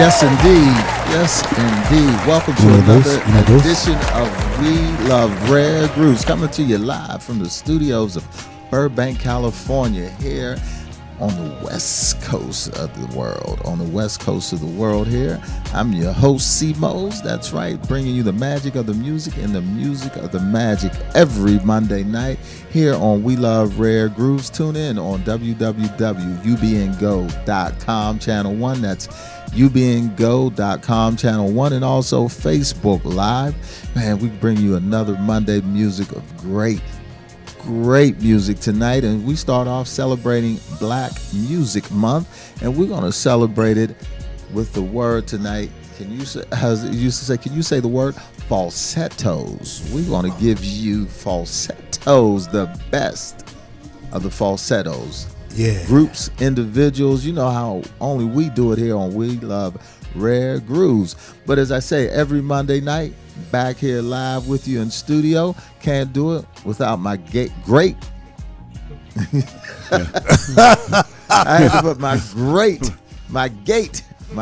Yes, indeed. Yes, indeed. Welcome to another edition of We Love Rare Grooves, coming to you live from the studios of Burbank, California, here on the west coast of the world. Here, I'm your host, C. Mose. That's right, bringing you the magic of the music and the music of the magic every Monday night here on We Love Rare Grooves. Tune in on www.ubngo.com, channel 1. That's ubngo.com, channel 1, and also Facebook Live. Man, we bring you another Monday music of great music tonight, and we start off celebrating Black Music Month, and we're going to celebrate it with the word tonight. Can you say, as it used to say, can you say the word falsettos? We're going to give you falsettos, the best of the falsettos. Yeah. Groups, individuals, you know how only we do it here on We Love Rare Grooves. But as I say, every Monday night, back here live with you in studio. Can't do it without my great I have to put my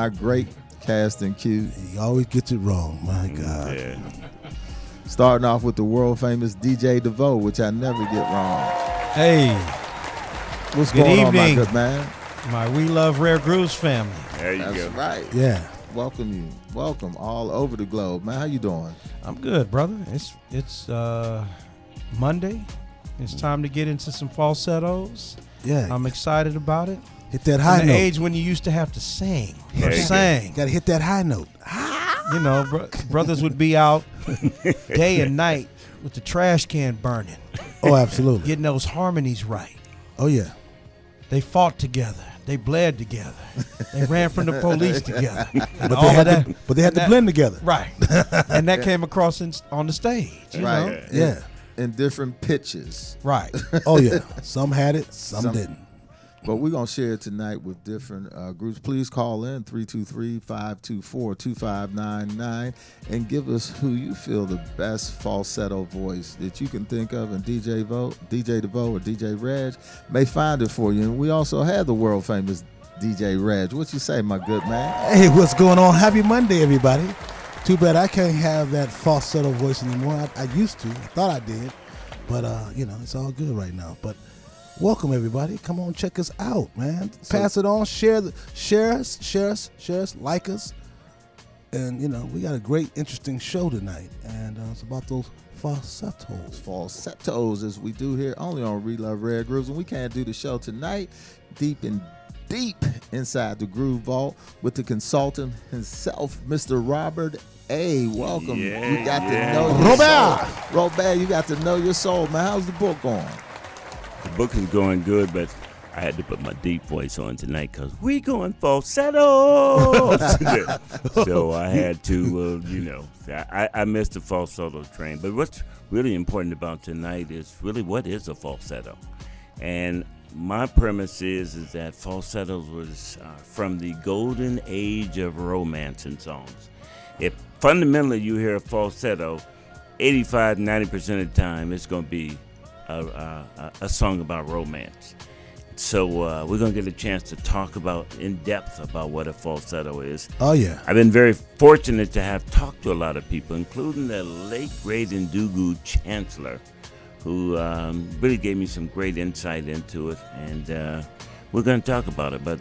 great cast and cue. He always gets it wrong, my God. Yeah. Starting off with the world famous DJ DeVoe, which I never get wrong. Hey, What's good going evening, on, my good man? my We Love Rare Grooves family. There you That's go. right. Yeah. Welcome all over the globe, man. How you doing? I'm good, brother. It's Monday. It's time to get into some falsettos. Yeah. I'm excited about it. Hit that high In the note. age when you used to have to sing There or you go. sang, Got to hit that high note. you know, brothers would be out day and night with the trash can burning, Oh, absolutely. getting those harmonies right. Oh, yeah. They fought together. They bled together. They ran from the police together. And But all they had of that, to, blend together. right? And that came across on the stage. You know? Right. Yeah. In different pitches. Right. Oh, yeah. Some had it, some didn't. But we're going to share it tonight with different groups. Please call in 323-524-2599 and give us who you feel the best falsetto voice that you can think of, and DJ DeVoe or DJ Reg may find it for you. And we also have the world famous DJ Reg. What you say, my good man? Hey, what's going on? Happy Monday, everybody. Too bad I can't have that falsetto voice anymore. I used to. I thought I did. But, it's all good right now. But welcome, everybody. Come on, check us out, man. Pass it on. Share us, like us. And, we got a great, interesting show tonight. And it's about those falsettos. Falsettos, as we do here only on We Love Rare Grooves. And we can't do the show tonight deep inside the Groove Vault with the consultant himself, Mr. Robert A. Welcome. Yeah, you got yeah. to know your soul. Robert, you got to know your soul, man. How's the book going? The book is going good, but I had to put my deep voice on tonight because we going falsetto. So I had to, I missed the falsetto train. But what's really important about tonight is really what is a falsetto. And my premise is that falsettos was from the golden age of romance and songs. If fundamentally you hear a falsetto, 85-90% of the time it's going to be a song about romance. So we're going to get a chance to talk in depth about what a falsetto is. Oh, yeah. I've been very fortunate to have talked to a lot of people, including the late, great Ndugu Chancellor, who really gave me some great insight into it. And we're going to talk about it. But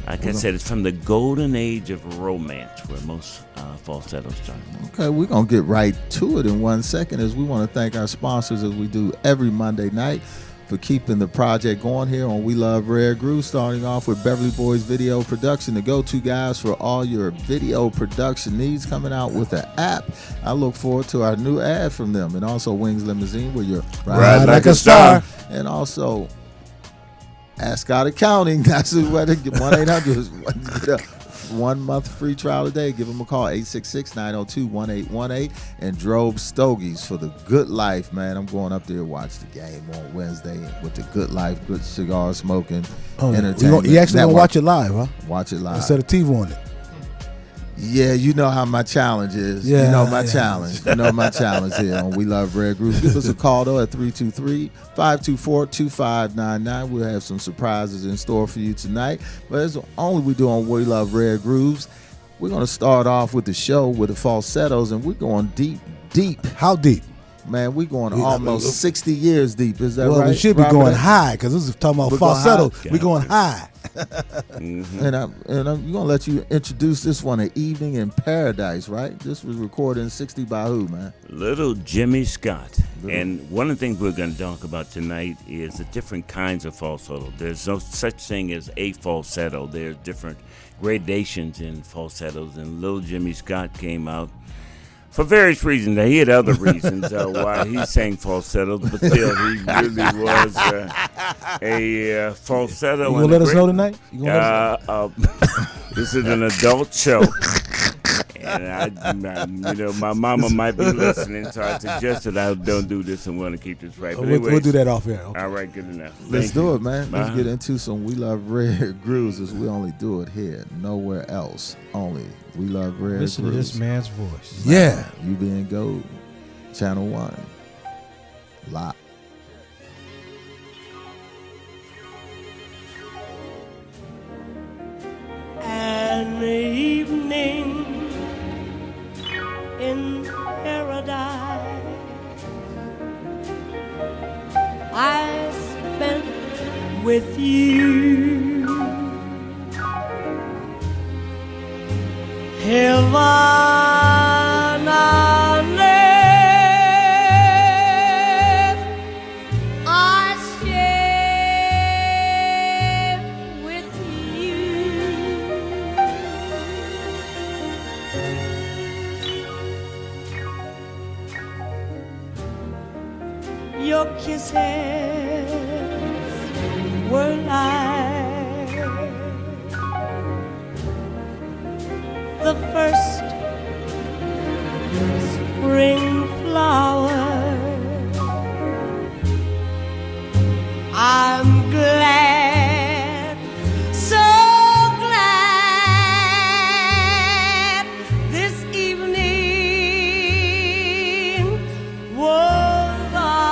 like I said, it's from the golden age of romance where most falsettos start. Okay, we're going to get right to it in 1 second, as we want to thank our sponsors, as we do every Monday night, for keeping the project going here on We Love Rare Grooves, starting off with Beverly Boys Video Production, the go-to guys for all your video production needs, coming out with an app. I look forward to our new ad from them. And also Wings Limousine, where you're Ride like a star. And also Ascot Accounting. That's what 1-800 1 month free trial a day. Give them a call, 866-902-1818. And Drobe Stogies for the good life, man. I'm going up there to watch the game on Wednesday with the good life, good cigar smoking, entertainment. You actually going to network. watch it live, huh? Watch it live. Instead of TV on it. Yeah, you know how my challenge is. Yeah, you know my yeah. challenge. You know my challenge here on We Love Rare Grooves. Give us a call, though, at 323-524-2599. We'll have some surprises in store for you tonight. But it's only we do on We Love Rare Grooves. We're going to start off with the show with the falsettos, and we're going deep. How deep? Man, we're going almost 60 years deep. Is that right? Well, we should be Robert? going high because this is talking about We're going falsetto. high. We're going high. And I'm going to let you introduce this one, An Evening in Paradise, right? This was recorded in 60 by who, man? Little Jimmy Scott. And one of the things we're going to talk about tonight is the different kinds of falsetto. There's no such thing as a falsetto. There's different gradations in falsettos, and Little Jimmy Scott came out for various reasons. He had other reasons why he sang falsettos, but still, he really was a falsetto. You gonna let us know tonight? This is an adult show, and my mama might be listening, so I suggested I don't do this and want to keep this right. But We'll do that off air. Okay. All right, good enough. Let's Thank do you. it, man. Let's Uh-huh. get into some We Love Red Grooves, as we only do it here, nowhere else. Only We Love Red Listen to Grooves. this man's voice. Yeah. You being Gold, Channel 1, live. An evening in paradise I spent with you. Heaven on earth I share with you. Your kisses were like the first spring flower. I'm glad, so glad this evening was ours.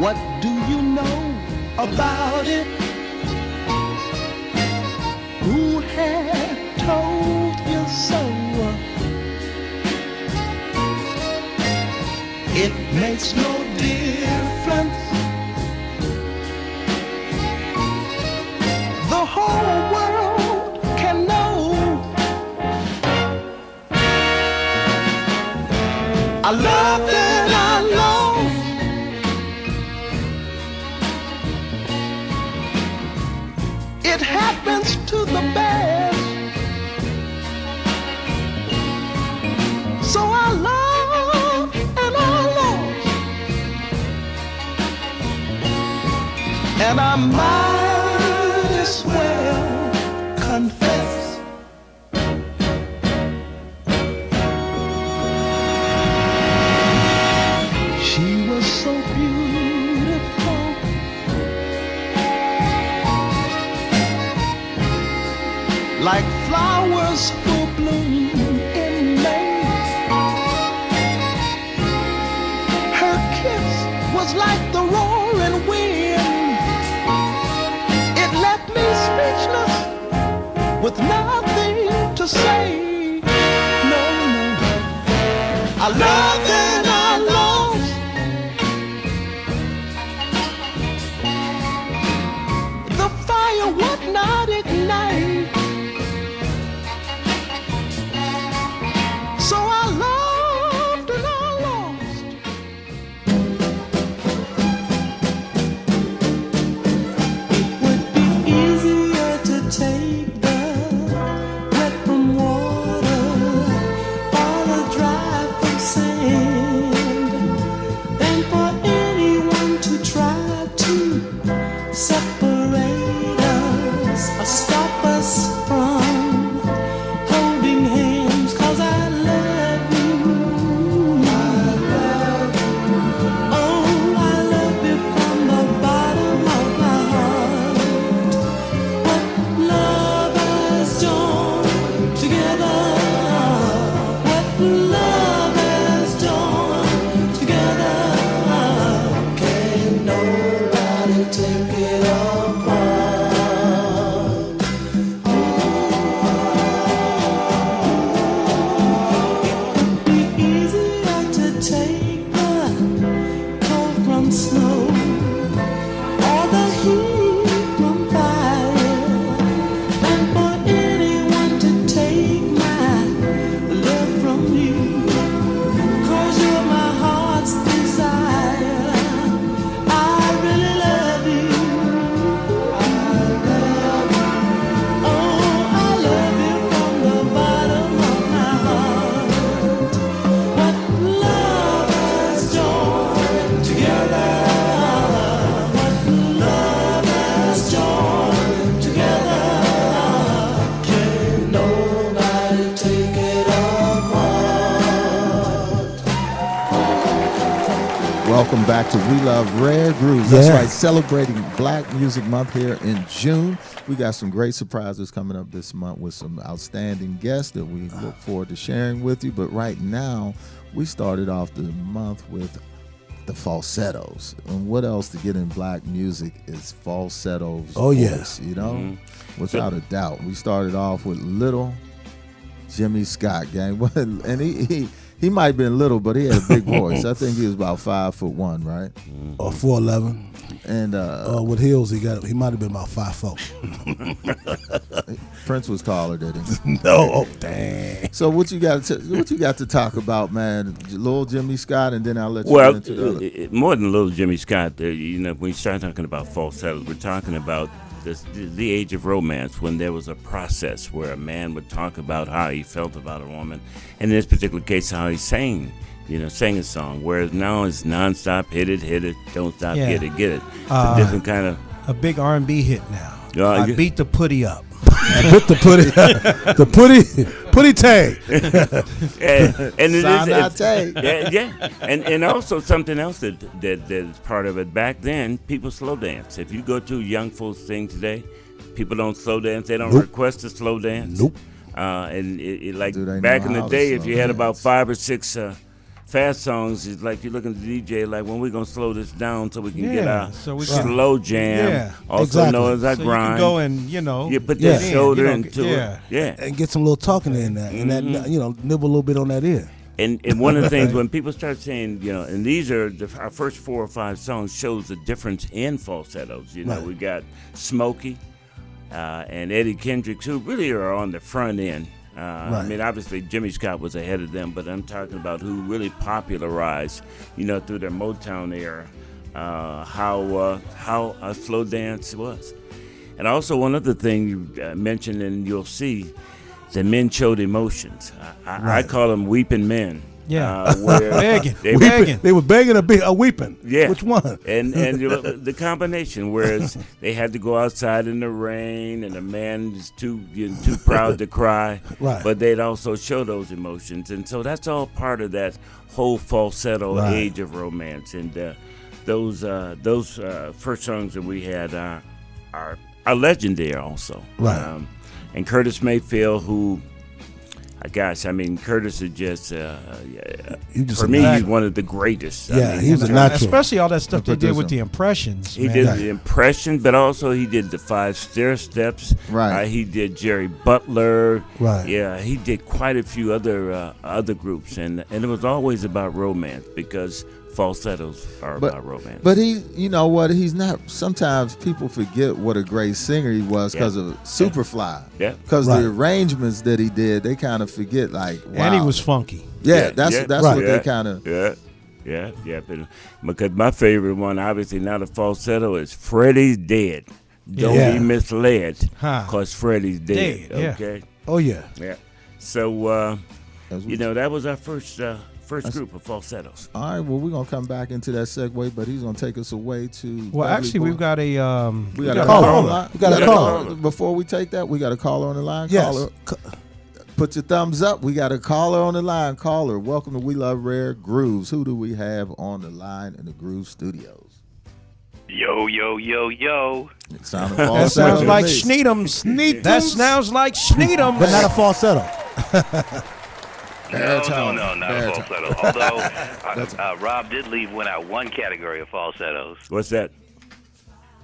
What do you know about it? Who had told you so? It makes no difference. The whole world can know. I love that I lost. It happens to the best. So I love and I lost. And I might as well confess. She was so beautiful, like flowers full bloom in May. Her kiss was like the roaring wind. It left me speechless with nothing to say. No, no, I loved and I lost. The fire would not ignite. So I loved and I lost. It would be easier to take the wet from water or the dry from sand than for anyone to try to separate us or stop us from holding hands. 'Cause I love you. I love you. Oh, I love you from the bottom of my heart. What love has joined together. What love has joined together. Can't nobody take it apart. Be easier to take the cold from snow or the heat from fire than for anyone to take my love from you. 'Cause you're my heart's desire. I really love you. I love you. Oh, I love you from the bottom of my heart. What love has joined together. What love has joined together. Can't nobody take it apart. Welcome back to We Love Rare Grooves. That's Yeah. right, celebrating Black Music Month here in June. We got some great surprises coming up this month with some outstanding guests that we look forward to sharing with you. But right now, we started off the month with the falsettos. And what else to get in black music is falsettos. Oh, yeah. voice, you know? Without a doubt. We started off with little Jimmy Scott, gang. And he might have been little, but he had a big voice. I think he was about 5'1", right? Or 4'11". And With heels, he might have been about 5'4". Prince was taller than him. No, oh dang. So what you got to talk about, man? Little Jimmy Scott, and then I'll let you Well, get into the other. more than little Jimmy Scott, when you start talking about falsettos, we're talking about the age of romance, when there was a process where a man would talk about how he felt about a woman, and in this particular case, how he sang a song. Whereas now it's nonstop, hit it, don't stop, Yeah. get it. It's a different kind of. A big R&B hit now. I I beat the putty up. Put the putty tag. and it Sign is, out tape. yeah. And also something else that is part of it. Back then, people slow dance. If you go to a young folks thing today, people don't slow dance. They don't request a slow dance. Nope. And like Do they back know in the how to day, if slow you had dance? about 5 or 6 fast songs is like you're looking at the DJ like when we're gonna slow this down so we can get our so we can, slow jam. Yeah. Also Exactly. known as our so grind. you can go and You put Yeah. that shoulder You know, into yeah. it. Yeah. And get some little talking in there, and that nibble a little bit on that ear. And one of the things when people start saying, and these are our first 4 or 5 songs shows the difference in falsettos. Right. We got Smokey and Eddie Kendricks, who really are on the front end. I mean, obviously Jimmy Scott was ahead of them, but I'm talking about who really popularized, through their Motown era, how a slow dance was. And also one other thing you mentioned, and you'll see, the men showed emotions. I call them weeping men. Yeah. Where Begging. They Begging. They were begging a weeping. Yeah. Which one? And the combination, whereas they had to go outside in the rain, and the man is too proud to cry. Right. But they'd also show those emotions, and so that's all part of that whole falsetto age of romance. And those first songs that we had are legendary also. Right. And Curtis Mayfield, who, Curtis is just, for me, he's one of the greatest. Yeah, he was a natural. Especially all that stuff they did with the impressions. He man. did the impressions, but also he did the 5 stair steps. Right. He did Jerry Butler. Right. Yeah, he did quite a few other groups, and it was always about romance because falsettos are about romance. But you know what? He's not. Sometimes people forget what a great singer he was because of Superfly. Yeah. Because the arrangements that he did, they kind of forget. Like, wow. And he was funky. Yeah, that's what they kind of. Yeah. Because my favorite one, obviously not a falsetto, is Freddie's Dead. Don't be misled, because Freddie's dead. Yeah. Okay. Oh yeah. Yeah. So that was our first group of falsettos. All right, well, we're going to come back into that segue, but he's going to take us away to... Well, actually, we've got a... we got a caller on the line. We got a caller. Before we take that, we got a caller on the line. Yes. Caller, put your thumbs up. We got a caller on the line. Caller, welcome to We Love Rare Grooves. Who do we have on the line in the Groove Studios? Yo. It sounded That sounds like me. Sneedham. That sounds like Sneedham. But not a falsetto. Baritone. No, not a falsetto. Although Rob did leave out one category of falsettos, What's that?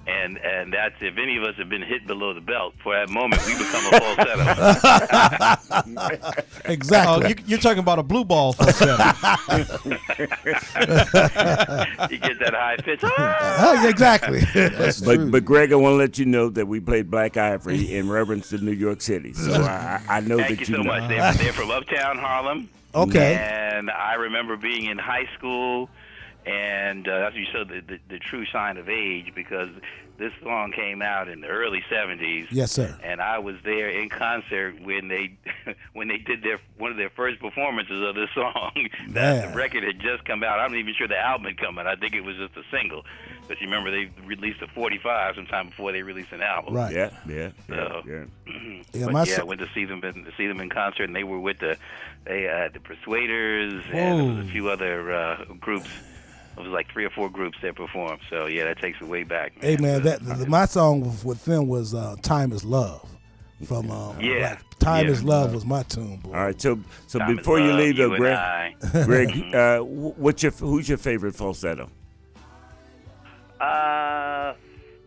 and that's if any of us have been hit below the belt for that moment, we become a falsetto. Exactly. Oh, you're talking about a blue ball falsetto. You get that high pitch. Exactly. That's true. But Greg, I want to let you know that we played Black Ivory in reverence to New York City. So I know Thank that you so know. much. They're from Uptown Harlem. Okay. And I remember being in high school, and that's when you show the true sign of age, because this song came out in the early 70s. Yes, sir. And I was there in concert when they did one of their first performances of this song. The record had just come out. I'm not even sure the album had come out. I think it was just a single. But you remember they released a 45 sometime before they released an album. Right. Yeah. Yeah, I went to see them in concert, and they were with the Persuaders, and there was a few other groups. It was like 3 or 4 groups that performed. So yeah, that takes it way back. Hey man, my song with them was "Time Is Love" from Black. "Time Is Love" was my tune, boy. All right. So Time before Is you Love, leave, though, You Greg, and I. Greg, who's your favorite falsetto?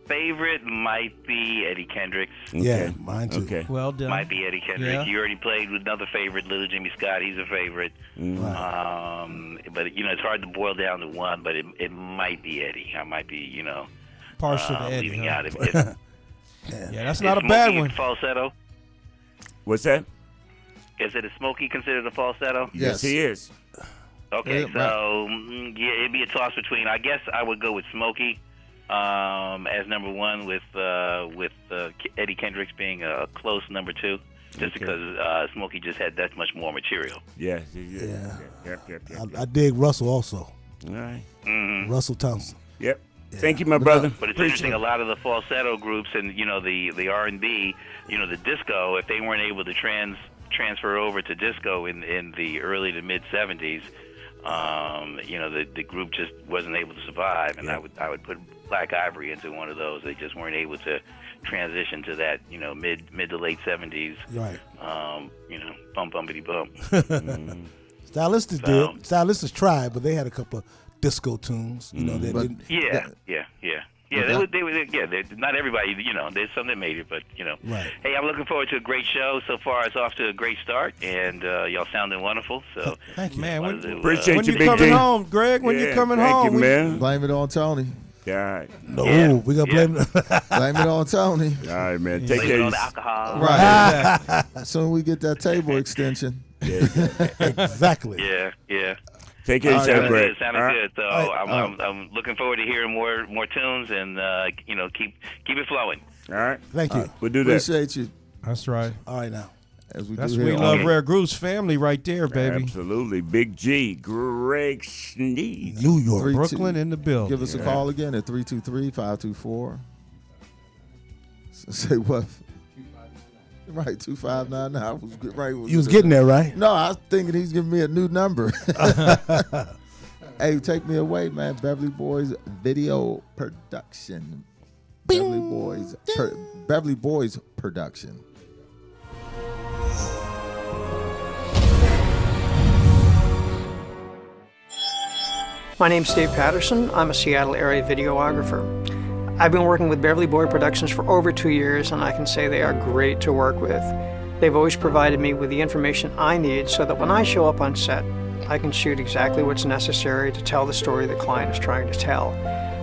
Favorite might be Eddie Kendricks. Yeah, mine too. Okay. Well done. Might be Eddie Kendricks. Yeah. You already played with another favorite, Little Jimmy Scott. He's a favorite. But it's hard to boil down to one. But it might be Eddie. I might be Partial to Eddie. leaving Huh? out. Yeah, that's not a bad Smokey one. Falsetto. What's that? Is it a Smokey considered a falsetto? Yes. He is. Okay, Yeah, so it'd be a toss between. I guess I would go with Smokey as number one, with Eddie Kendricks being a close number 2, just because Smokey just had that much more material. Yeah. Yep. I dig Russell also. All right. Russell Thompson. Yep. Thank you, my brother. But it's interesting. A lot of the falsetto groups and the R&B, the disco, if they weren't able to transfer over to disco in the early to mid 70s, the group just wasn't able to survive. And I would put Black Ivory into one of those. They just weren't able to transition to that mid to late 70s. Right. Bump bumpity bump. Stylistas did. Stylistas tried, but they had a couple of disco tunes. You know, they didn't. Yeah. Not everybody, there's some that made it, but, Right. Hey, I'm looking forward to a great show. So far, it's off to a great start, and y'all sounding wonderful. So, thank you, man. Appreciate when you, you Big coming D. home, Greg? When you coming home? Thank you, man. Blame it on Tony. All right. No, we gonna blame. Blame it on Tony. All right, man. Take blame care. it on the alcohol. Right. Soon we get that table extension. Exactly. Yeah. Take care of yourself, Greg. It sounded good. So I'm looking forward to hearing more tunes and keep it flowing. All right. Thank you. We'll do that. Appreciate you. That's right. All right now. As we That's do We here Love on- Rare Grooves family right there, baby. Absolutely. Big G, Greg Sneed. New York. 3-2. Brooklyn in the building. Give us a call again at 323-524. Say what? Right, 2599. I was right. You was getting there, right? No, I was thinking he's giving me a new number. Hey, take me away, man. Beverly Boys Video Production. Beverly Boys Production. My name's Dave Patterson. I'm a Seattle area videographer. I've been working with Beverly Boy Productions for over 2 years, and I can say they are great to work with. They've always provided me with the information I need so that when I show up on set, I can shoot exactly what's necessary to tell the story the client is trying to tell.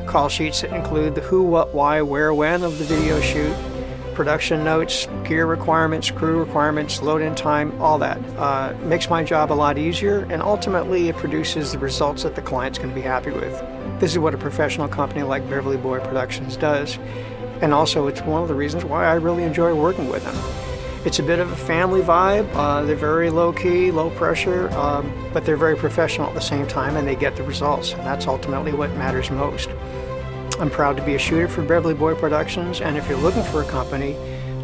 Call sheets that include the who, what, why, where, when of the video shoot, production notes, gear requirements, crew requirements, load-in time, all that. Makes my job a lot easier, and ultimately it produces the results that the client's going to be happy with. This is what a professional company like Beverly Boy Productions does, and also it's one of the reasons why I really enjoy working with them. It's a bit of a family vibe. They're very low-key, low-pressure, but they're very professional at the same time, and they get the results, and that's ultimately what matters most. I'm proud to be a shooter for Beverly Boy Productions, and if you're looking for a company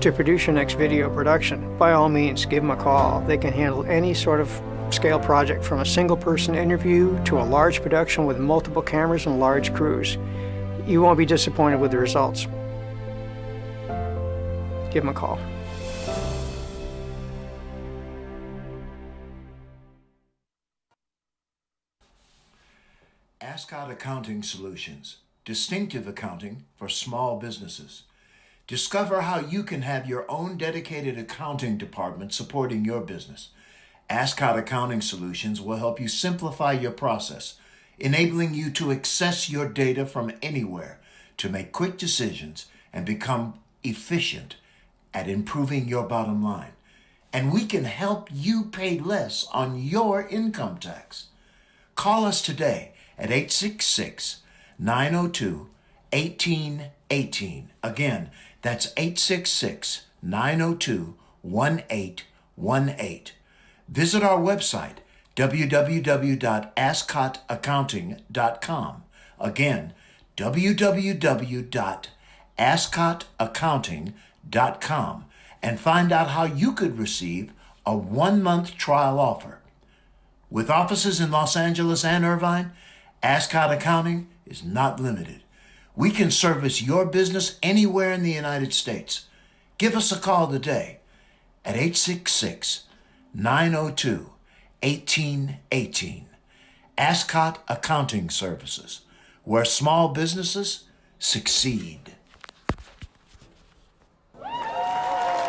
to produce your next video production, by all means, give them a call. They can handle any sort of scale project from a single-person interview to a large production with multiple cameras and large crews. You won't be disappointed with the results. Give them a call. Ascot Accounting Solutions, distinctive accounting for small businesses. Discover how you can have your own dedicated accounting department supporting your business. Ascot Accounting Solutions will help you simplify your process, enabling you to access your data from anywhere to make quick decisions and become efficient at improving your bottom line. And we can help you pay less on your income tax. Call us today at 866-902-1818. Again, that's 866-902-1818. Visit our website, www.ascotaccounting.com. Again, www.ascotaccounting.com, and find out how you could receive a 1-month trial offer. With offices in Los Angeles and Irvine, Ascot Accounting is not limited. We can service your business anywhere in the United States. Give us a call today at 866-902-1818. Ascot Accounting Services, where small businesses succeed.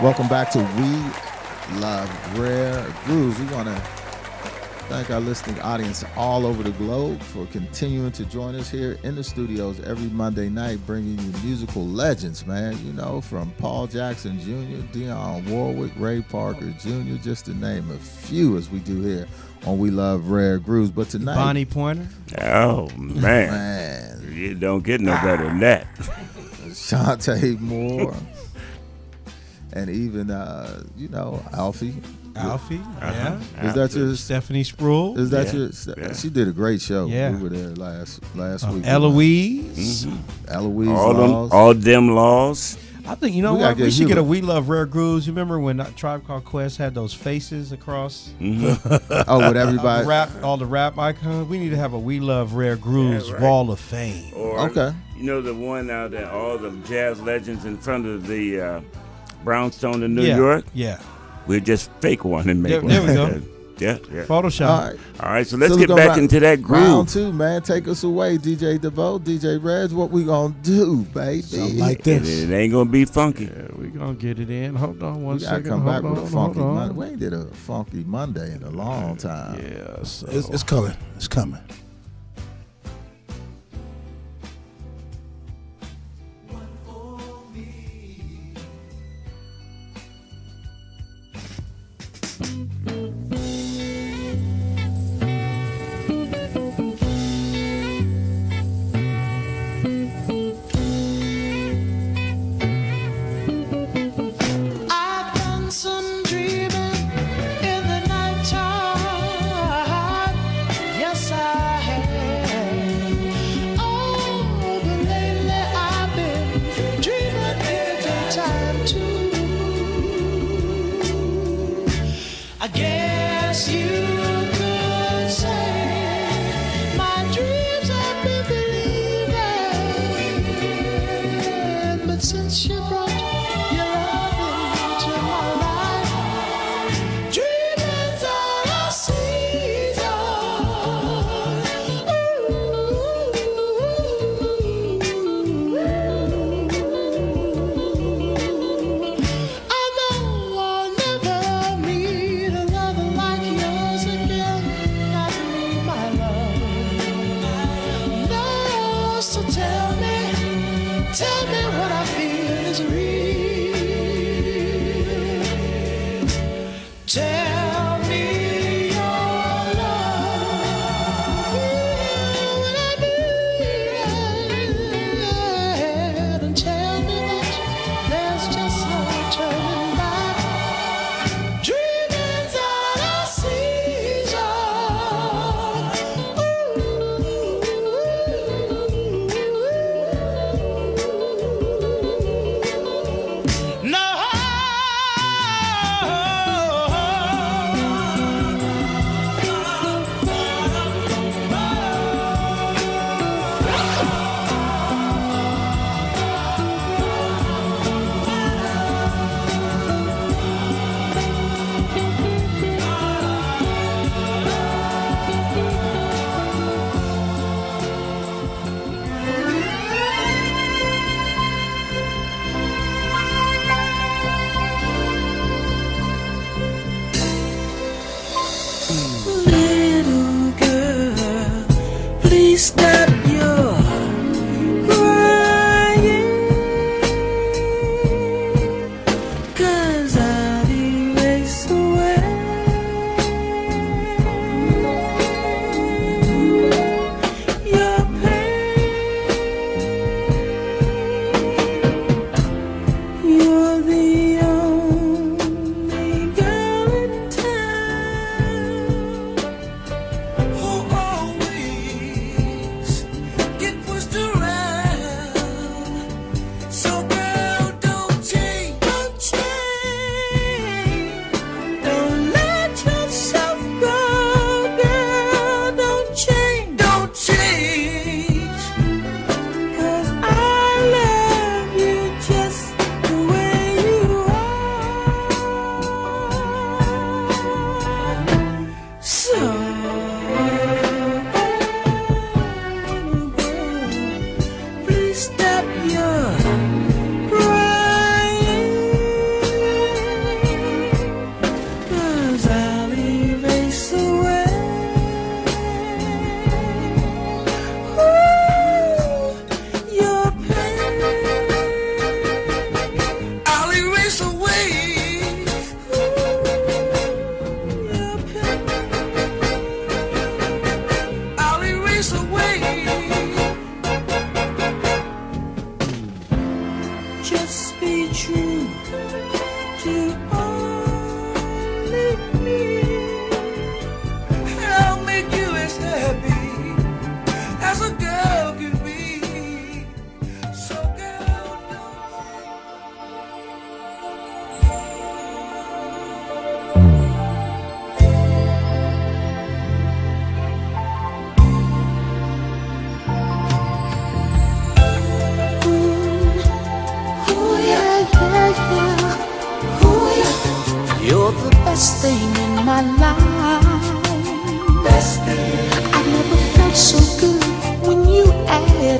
Welcome back to We Love Rare Grooves. We want to thank our listening audience all over the globe for continuing to join us here in the studios every Monday night, bringing you musical legends, man. You know, from Paul Jackson Jr., Dionne Warwick, Ray Parker Jr., just to name a few, as we do here on We Love Rare Grooves. But tonight, Bonnie Pointer. Oh, man. You don't get no better than that. Shantae Moore, and even, Alfie. Yeah. Is that your Stephanie Sproul? Is that Yeah. your? She did a great show. Yeah. We were there last week. Eloise. Eloise All Laws. them laws. I think, We gotta what? get We should get a Hubert. We Love Rare Grooves. You remember when Tribe Called Quest had those faces across Oh, with everybody. all the rap icons? We need to have a We Love Rare Grooves right. Wall of Fame. Or, Okay. the one out there, all the jazz legends in front of the Brownstone in New Yeah, York. Yeah. We'll just fake one and make There- one. there we like go. that. Yeah. Photoshop. All right. All right, so let's So get we're gonna back into that groove. Round 2, man. Take us away, DJ DeVoe, DJ Reg. What we gonna do, baby? Something like And this. it ain't gonna be funky. Yeah, we gonna get it in. Hold on one We gotta second. come back Hold with a on, funky hold on. Monday. We ain't did a funky Monday in a long time. Yeah, so It's coming. It's coming. I've done some dreaming in the nighttime. Yes, I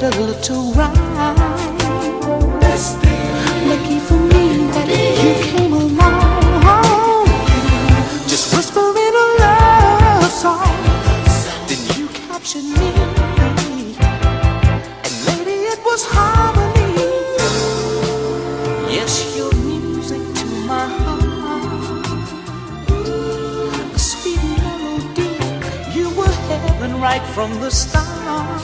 a little rhyme. Lucky for me that you came along. Just whispering a love song, then you captured me, and lady, it was harmony. Yes, your music to my heart, a sweet melody. You were heaven right from the start.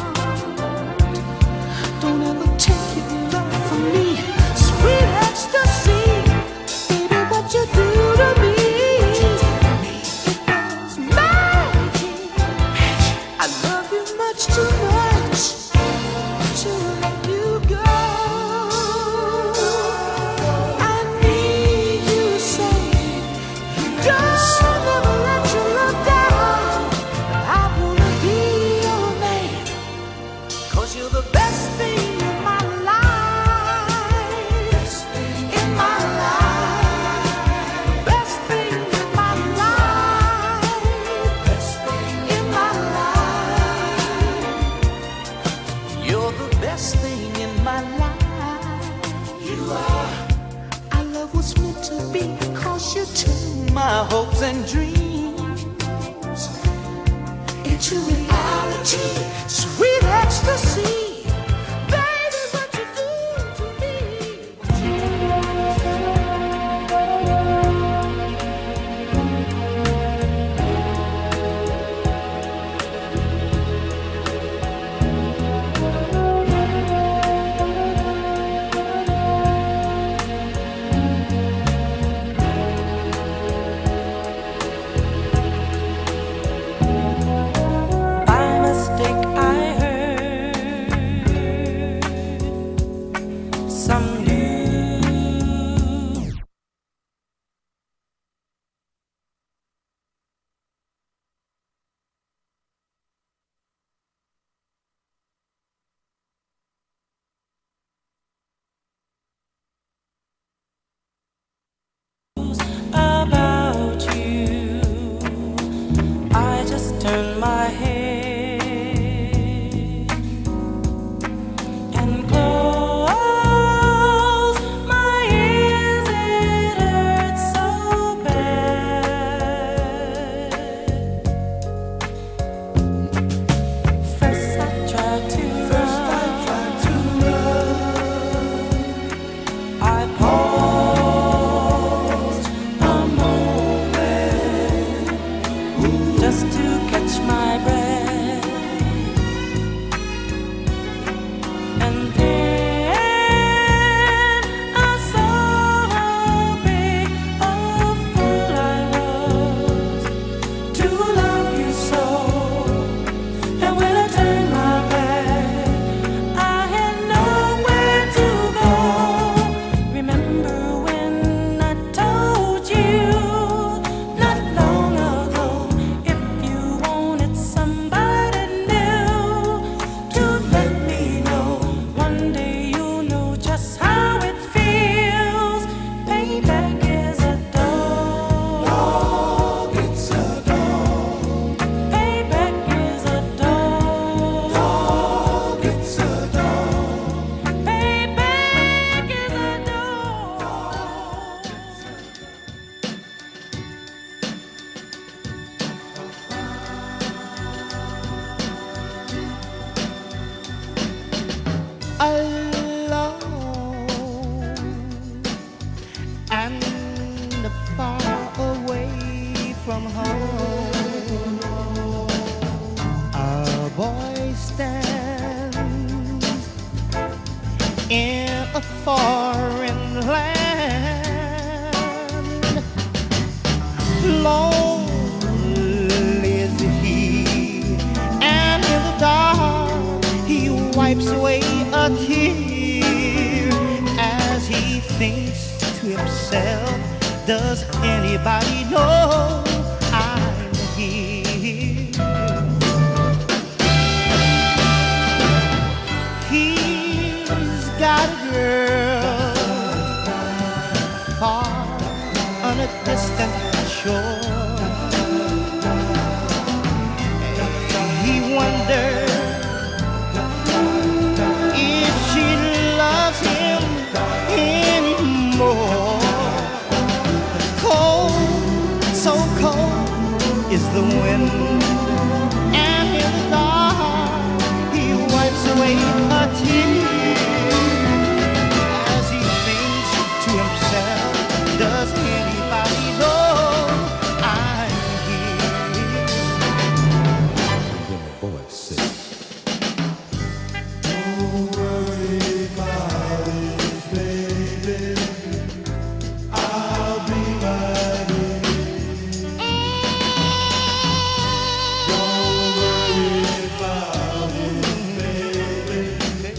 Don't ever take your love from me. Sweet ecstasy, baby, what you do to me, it was magic. I love you much too much to let you go. I need you, say, don't ever let your love down. I wanna be your man, 'cause you're the best thing in my life, in my life, best thing in my life, best thing in my life. You're the best thing in my life. You are. I love what's meant to be, 'cause you turn my hopes and dreams into reality. Sweet ecstasy, baby, what you do to me. By mistake, I heard some news. About you, I just turned my head and closed my ears. It hurt so bad. First I tried to run. I paused a moment just to catch my breath, and then I saw how big a fool I was to love you so. And when I turned my back, I had nowhere to go. Remember when I told you not long ago, if you wanted somebody new to let me know, one day you'll know just how it feels. Payback is a dog. It's a dog. Payback is a dog. It's a dog. Payback is a dog. Alone and far away from home, a boy stands in a foreign land. Lonely is he, and in the dark he wipes away a tear as he thinks to himself, does anybody know I'm here? He's got a girl far on a distant shore. He wonders wind. And in the dark, he wipes away a tear as he thinks to himself, does anybody know I'm here? Then the boy said, Don't worry about it, baby. I'll be right here. Don't worry about it, baby.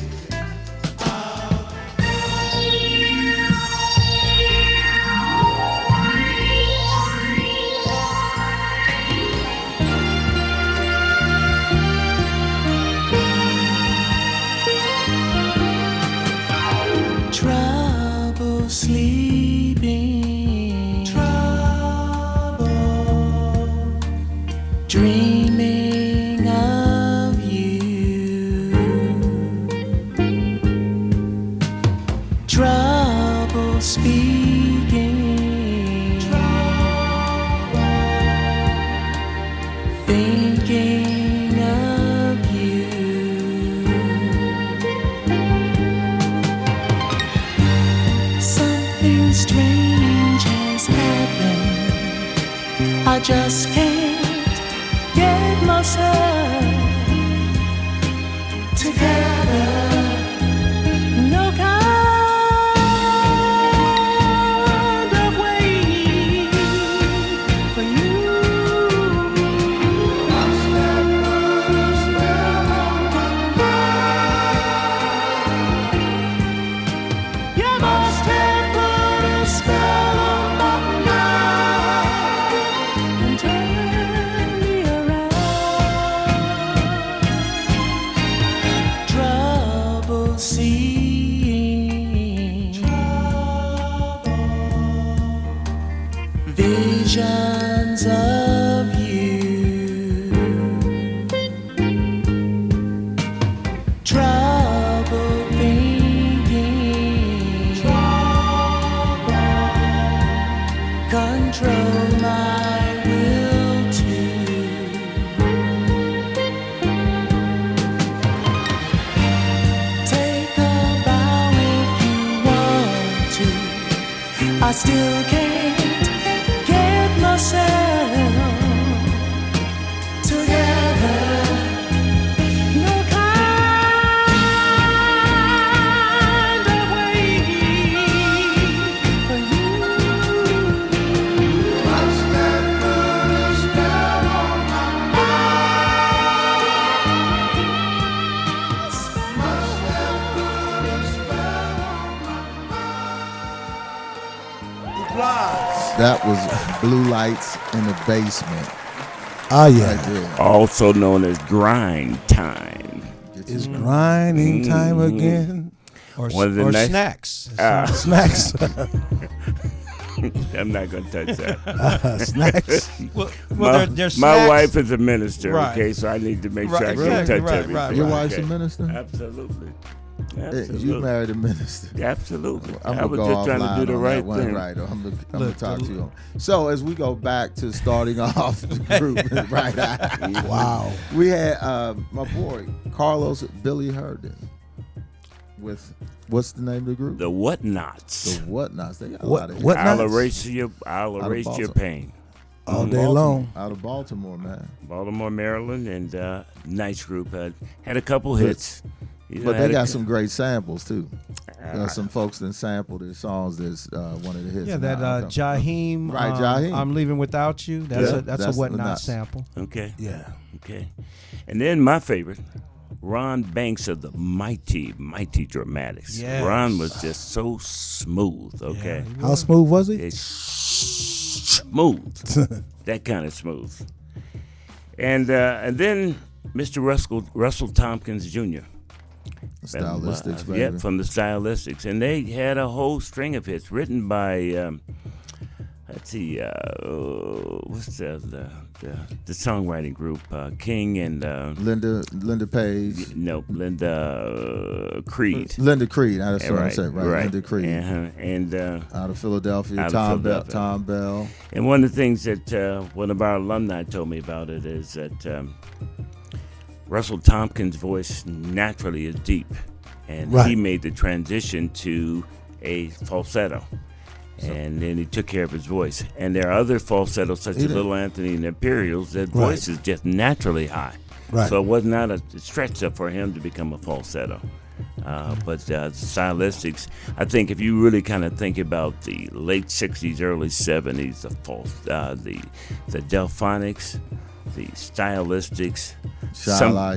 Trouble sleeping, trouble dreaming of you, trouble speaking, trouble thinking of you. Something strange has happened. I just can't get myself together. No kind of way for you. Must have put a spell on my mind. You must have put a spell on my mind and turned me around. Trouble seeing, visions of you, trouble thinking, control my will to take a bow if you want to. I still can't get myself together. No kind of way for you. Must have put a spell on my mind. Must have put a spell on my mind. That was Blue Lights in the Basement. Oh yeah, Right there. Also known as Grind Time. it's grinding time again. Or, One of the or nice- snacks. Snacks, I'm not going to touch that. snacks. Well, my, they're my snacks. wife is a minister, Right. okay, so I need to make Right, sure I exactly, can touch right, everything. right, Your right. wife's a Okay. minister? Absolutely. Hey, Absolutely. you married a minister. Absolutely. I'm I gonna was go just trying to offline do the on right that one, thing. right? I'm gonna Look, talk the- to you. So as we go back to starting off the group, right? Wow. We had my boy Carlos Billy Herndon with what's the name of the group? The Whatnots. The Whatnots. They got a What- lot of what hits. I'll Nots? erase your Baltimore. pain. All day Baltimore, long. out of Baltimore, man. Baltimore, Maryland, and nice group. Had a couple hits. You know, But they had a got cou- some great samples too. Some folks that sampled their songs. That's one of the hits. Yeah, now. that Jaheim. Right, Jaheim. I'm leaving without you. That's Yeah, a that's that's a Whatnot nuts. sample. Okay. Yeah. Okay. And then my favorite, Ron Banks of the Mighty Dramatics. Yes. Ron was just so smooth, okay? Yeah, How smooth was he? It's smooth. That kind of smooth. And then Mr. Russell Tompkins Jr. Stylistics, baby. Yeah, from the Stylistics. And they had a whole string of hits written by let's see, what's the songwriting group? King and Linda Page. No, Linda Creed. Linda Creed. That's what I said. Right. Linda Creed. And out of Philadelphia. Tom Bell. And one of the things that one of our alumni told me about it is that Russell Tompkins' voice naturally is deep, and he made the transition to a falsetto. And then he took care of his voice. And there are other falsettos, such as Little Anthony and Imperials, that voice is just naturally high. Right. So it was not a stretch up for him to become a falsetto. But stylistics, I think if you really kind of think about the late 60s, early 70s, the Delphonics, the stylistics,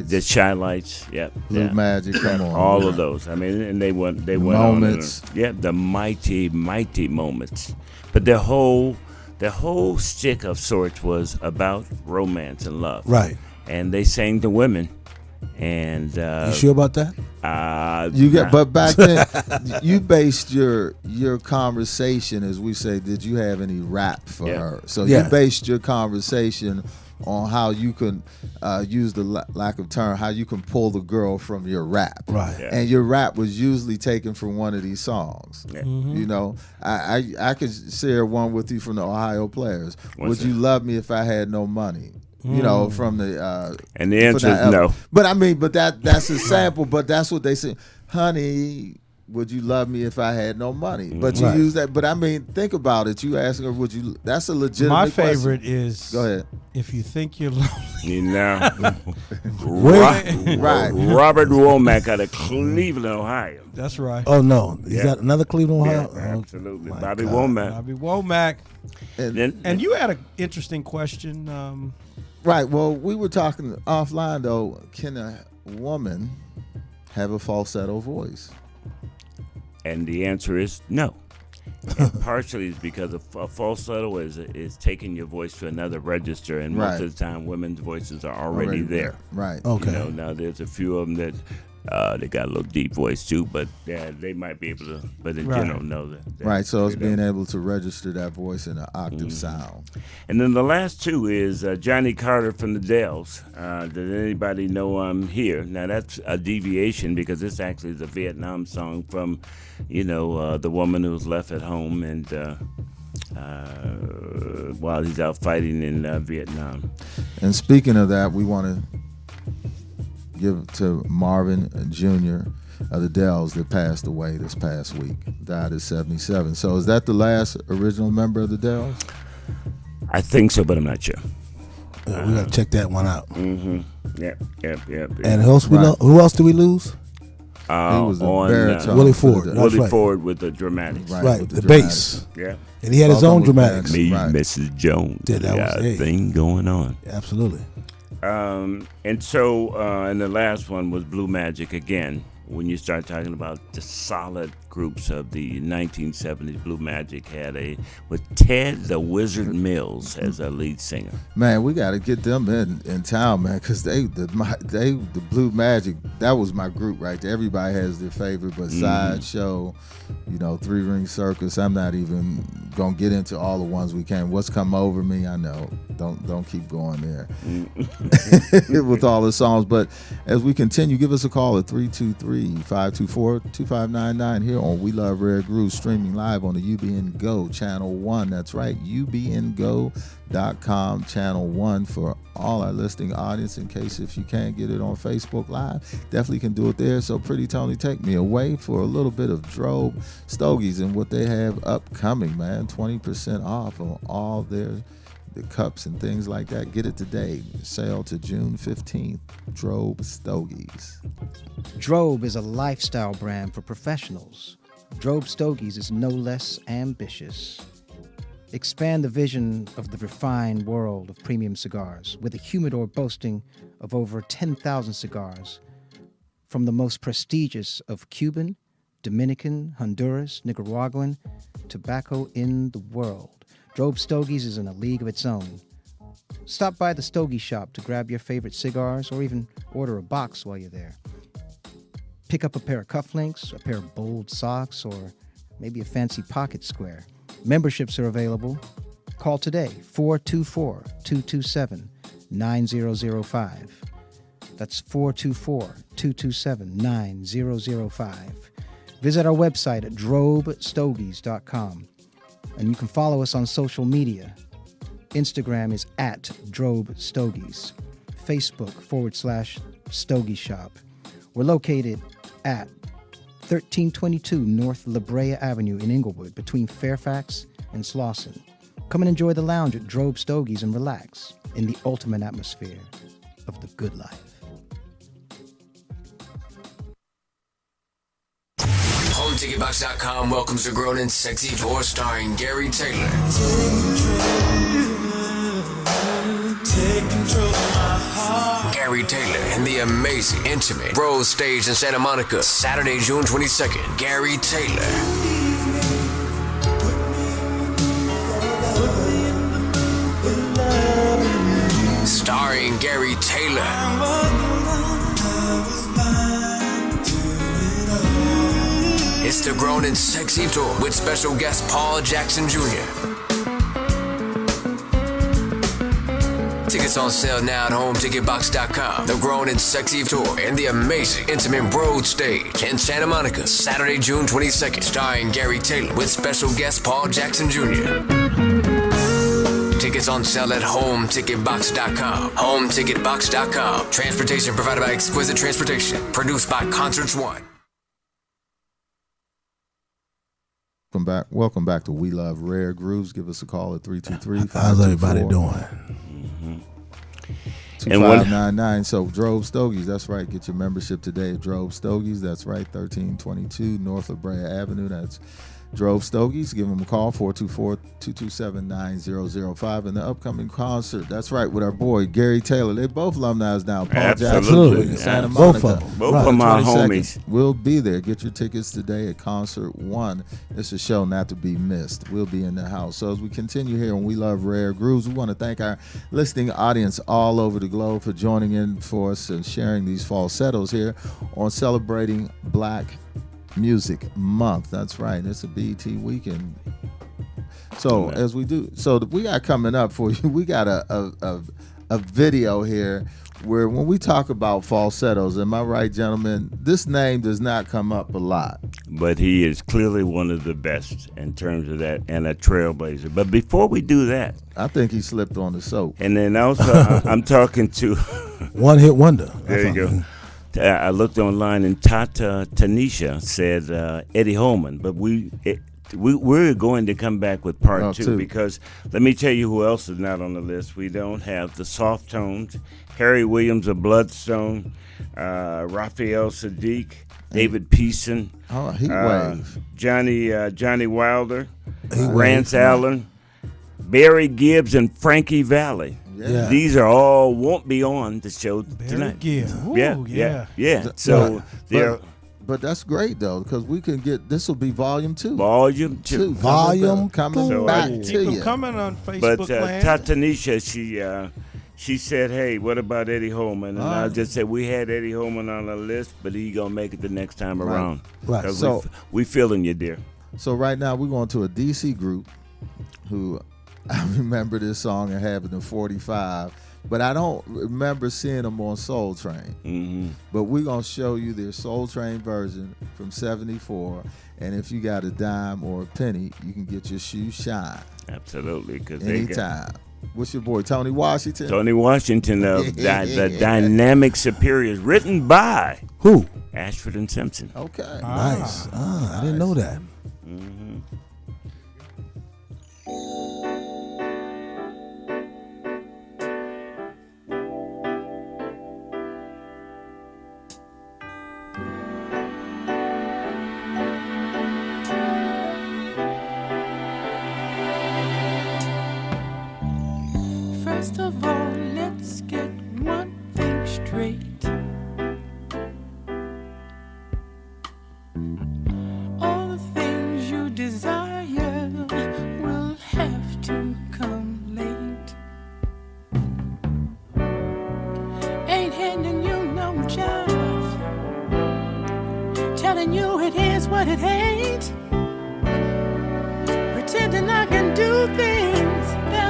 the Shy-Lights, Blue Magic, come on, all of those. I mean, and they went Moments, on, the mighty Moments. But their whole stick of sorts was about romance and love, right? And they sang to women. And you sure about that? But back then, you based your conversation, as we say. Did you have any rap for her? So you based your conversation on how you can use the lack of term, how you can pull the girl from your rap, right? And your rap was usually taken from one of these songs. You know, I could share one with you from the Ohio Players. Would you love me if I had no money? You know, from the and the answer is no. But I mean, that's a sample. But that's what they say, honey. Would you love me if I had no money? But you use that. But I mean, think about it. You asking her, would you? That's a legitimate My question. favorite is. Go ahead. If you think you're lonely. You know, right. Robert Womack out of Cleveland, Ohio. That's right. Oh no, is that another Cleveland, Ohio? Yeah, absolutely, Bobby God. Womack. Bobby Womack. And you had an interesting question. Right. Well, we were talking offline though. Can a woman have a falsetto voice? And the answer is no. And partially it's because a falsetto is taking your voice to another register, and most of the time women's voices are already there. Right. Okay. You know, now there's a few of them that they got a little deep voice too, but they might be able to. But in general, no. Right. So it's being able to register that voice in an octave sound. And then the last two is Johnny Carter from the Dells. Does anybody know I'm here? Now that's a deviation because this actually is a Vietnam song from, the woman who was left at home and while he's out fighting in Vietnam. And speaking of that, we want to give to Marvin Jr. of the Dells that passed away this past week. Died at 77. So is that the last original member of the Dells? I think so, but I'm not sure. We got to check that one out. Mm-hmm. Yep. And who else do we lose? He was the baritone. Willie Ford. Willie Ford with the dramatics. Right, with the dramatics. bass. Yeah. And he had his own dramatics. Me, Mrs. Jones. Yeah, that was a thing going on. Absolutely. And so, and the last one was Blue Magic again. When you start talking about the solid groups of the 1970s, Blue Magic had with Ted the Wizard Mills as a lead singer. Man, we got to get them in town, man, because the Blue Magic, that was my group right there. Everybody has their favorite, but Sideshow, Three Ring Circus. I'm not even gonna get into all the ones we can. What's Come Over Me? I know. Don't keep going there with all the songs. But as we continue, give us a call at 323-524-2599 here on We Love Rare Grooves, streaming live on the UBN Go Channel 1. That's right, ubngo.com Channel 1 for all our listening audience. In case if you can't get it on Facebook Live, definitely can do it there. So Pretty Tony, take me away for a little bit of Drove Stogies and what they have upcoming, man. 20% off on all the cups and things like that. Get it today. Sale to June 15th. Drove Stogies. Drove is a lifestyle brand for professionals. Drove Stogies is no less ambitious. Expand the vision of the refined world of premium cigars with a humidor boasting of over 10,000 cigars from the most prestigious of Cuban, Dominican, Honduras, Nicaraguan tobacco in the world. Drove Stogies is in a league of its own. Stop by the Stogie shop to grab your favorite cigars or even order a box while you're there. Pick up a pair of cufflinks, a pair of bold socks, or maybe a fancy pocket square. Memberships are available. Call today, 424-227-9005. That's 424-227-9005. Visit our website at drobstogies.com. And you can follow us on social media. Instagram is at drobstogies. Facebook /Stogie Shop. We're located at 1322 North La Brea Avenue in Inglewood, between Fairfax and Slauson. Come and enjoy the lounge at Drobe Stogies and relax in the ultimate atmosphere of the good life. HomeTicketBox.com welcomes the Grown and Sexy Tour starring Gary Taylor. Take control of my heart. Gary Taylor and the amazing, intimate Rose Stage in Santa Monica, Saturday, June 22nd. Gary Taylor. Starring Gary Taylor. It's the Grown and Sexy Tour with special guest Paul Jackson Jr. Tickets on sale now at HomeTicketBox.com. The Grown and Sexy Tour and the amazing intimate Road Stage in Santa Monica, Saturday, June 22nd, starring Gary Taylor with special guest Paul Jackson Jr. Tickets on sale at HomeTicketBox.com. HomeTicketBox.com. Transportation provided by Exquisite Transportation. Produced by Concerts One. Welcome back to We Love Rare Grooves. Give us a call at 323-524. How's everybody doing? 2599. So Drobe Stogies, that's right. Get your membership today at Drobe Stogies. That's right, 1322 North La Brea Avenue. That's Drobe Stogies. Give them a call, 424-227-9005. And the upcoming concert, that's right, with our boy Gary Taylor. They both alumni now. Paul Jackson in Santa Monica. Both of my homies. We'll be there. Get your tickets today at Concert One. It's a show not to be missed. We'll be in the house. So as we continue here on We Love Rare Grooves, we want to thank our listening audience all over the globe for joining in for us and sharing these falsettos here on celebrating Black Music Month. That's right. It's a BET weekend. So as we do, so we got coming up for you, we got a video here where when we talk about falsettos, am I right, gentlemen? This name does not come up a lot. But he is clearly one of the best in terms of that, and a trailblazer. But before we do that, I think he slipped on the soap. And then also, I'm talking to one hit wonder. There you go. I looked online, and Tanisha said Eddie Holman, but we're going to come back with part two, because let me tell you who else is not on the list. We don't have the Soft Tones, Harry Williams of Bloodstone, Raphael Sadiq, David Peason, Johnny Wilder, Rance Allen, Barry Gibbs, and Frankie Valli. Yeah. These are all won't be on the show tonight. Yeah. So but that's great though, because we can get this will be volume two. Volume two. Volume coming back to you. Coming on Facebook. But Tanisha, she said, "Hey, what about Eddie Holman?" And I just said we had Eddie Holman on our list, but he gonna make it the next time around. Right. So we feeling you, dear. So right now we're going to a DC group who. I remember this song and having the 45, but I don't remember seeing them on Soul Train. Mm-hmm. But we're going to show you their Soul Train version from 74, and if you got a dime or a penny, you can get your shoes shine. Absolutely. Anytime. What's your boy, Tony Washington? Tony Washington of the Dynamic Superiors, written by who? Ashford and Simpson. Okay. Nice. I didn't know that. Mm-hmm. First of all, let's get one thing straight. All the things you desire will have to come late. Ain't handing you no job, telling you it is what it ain't, pretending I can do things that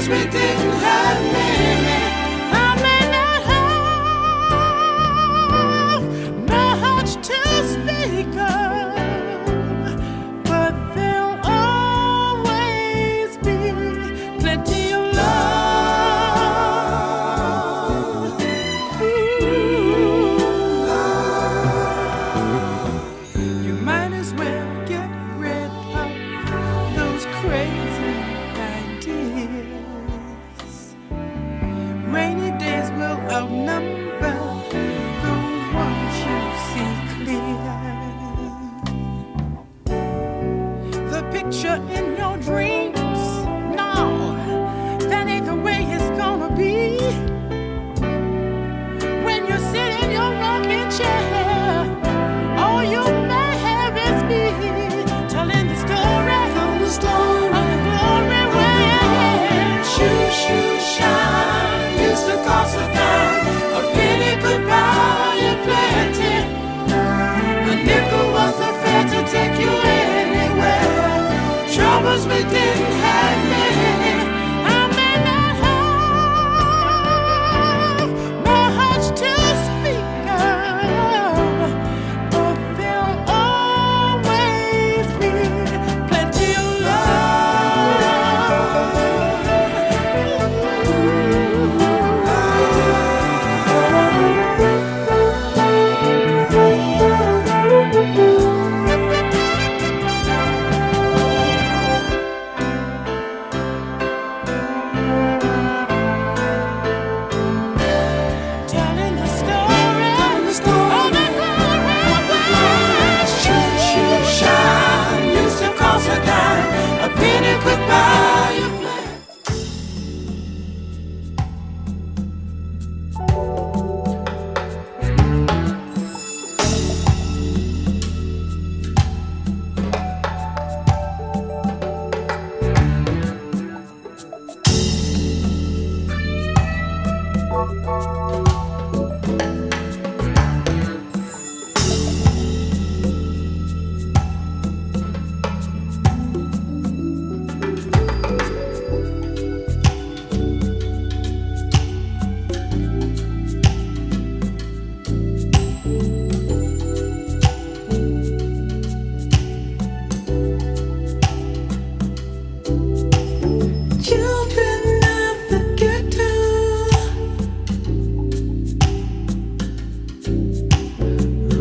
troubles we didn't have many. I may not have much to speak of, but there'll always be plenty of love. You might as well get rid of those crazy ideas. Rainy days will outnumber the ones you see clear. The picture in your dreams, no, that ain't the way it's gonna be. When you sit in your rocking chair, all you may have is me telling the story of the glory when shoot, shoot, shine used to cost a dime. A penny could buy you plenty. A nickel was the fare to take you anywhere. Troubles we didn't have many. I may not have much to speak of, but there'll always be plenty of telling the story of the glory when shoot, shoot, shine used to cost a dime. A penny could buy you plenty. Children of the ghetto,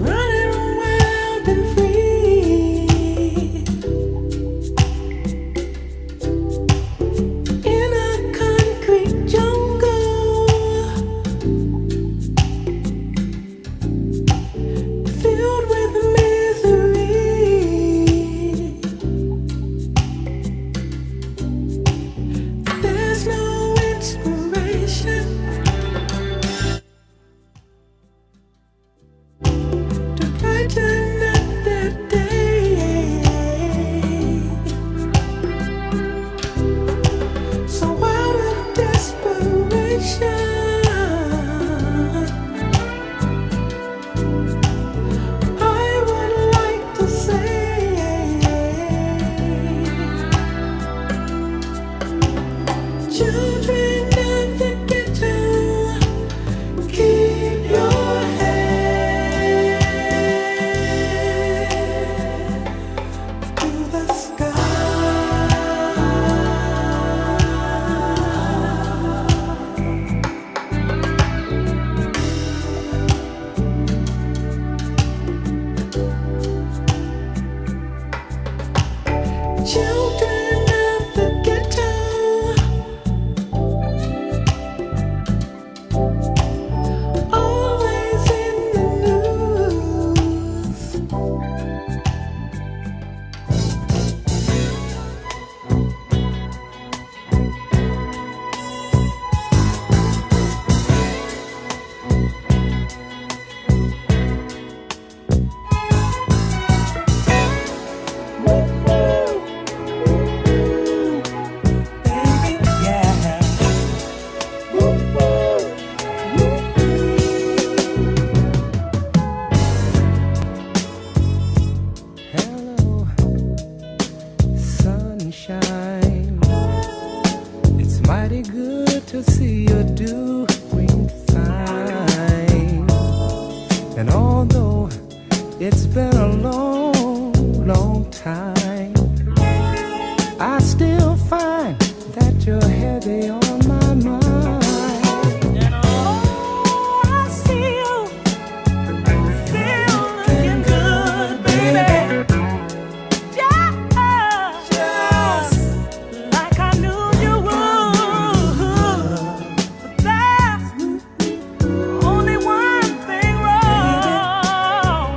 running wild and free in a concrete jungle filled with misery. There's no inspiration to brighten up their day. So out of desperation, I would like to say, children of the ghetto, keep your head to the sky. Children of the ghetto, Mighty good to see you doing fine. And although it's been a long, long time, I still find that you're heavy on my mind. And oh, I see you still looking good, baby. Just like I knew you would. But there's only one thing wrong.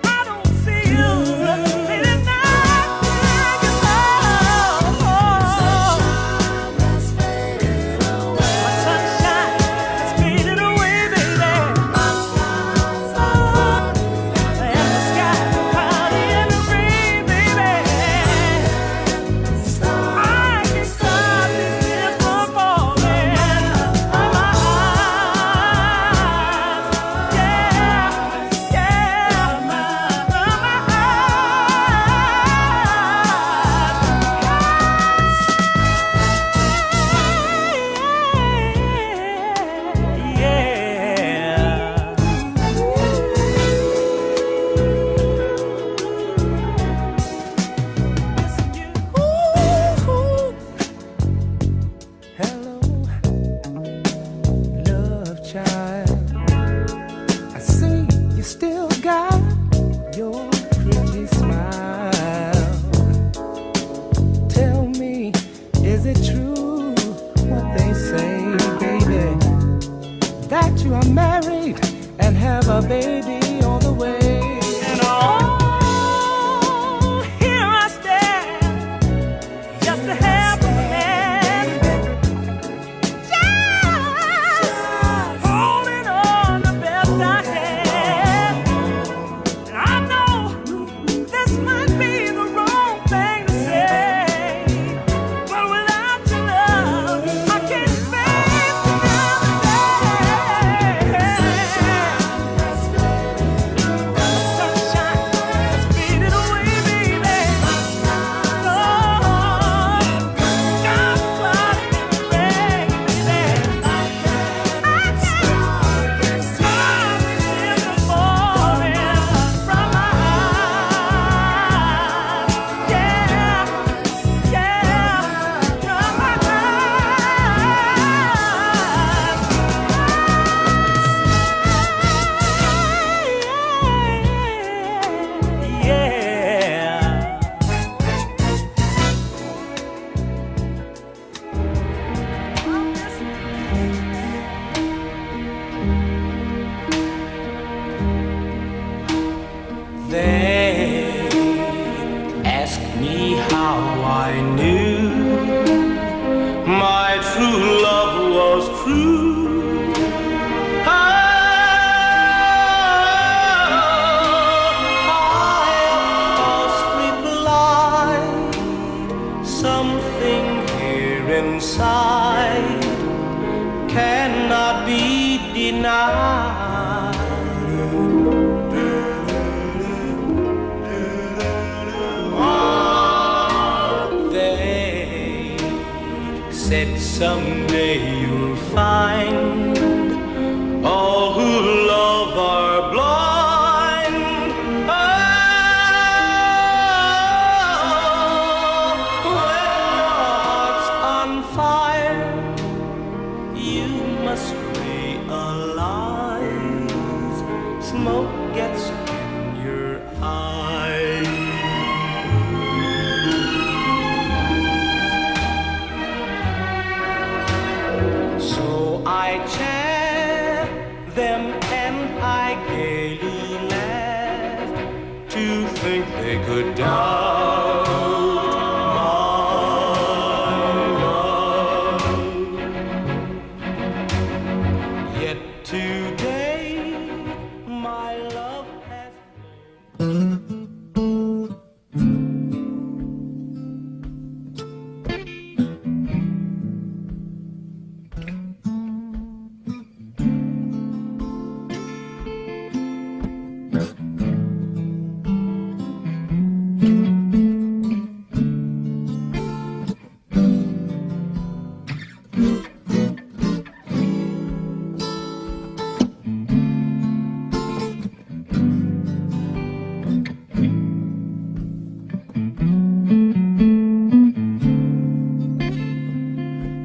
I don't see you feeling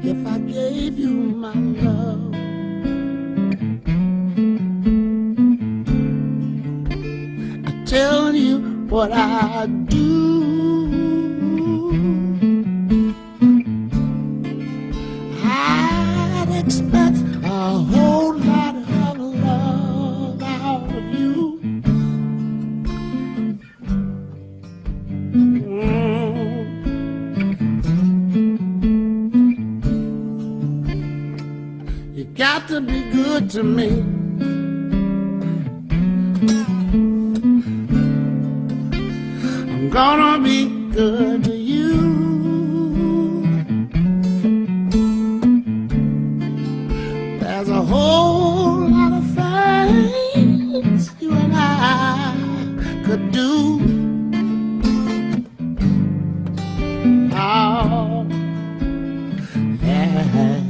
if I gave you my love. I tell you what I do. I'd expect a whole lot of love out of you. You got to be good to me. I'm gonna be good to you. There's a whole lot of things you and I could do. Oh, yeah.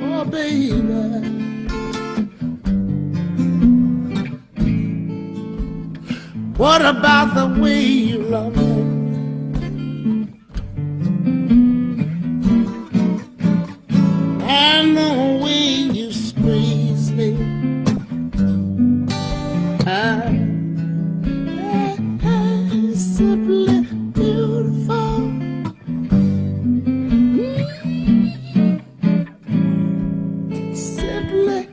Oh, baby. What about the way you love me? And the way you squeeze me? It's simply beautiful. Simply.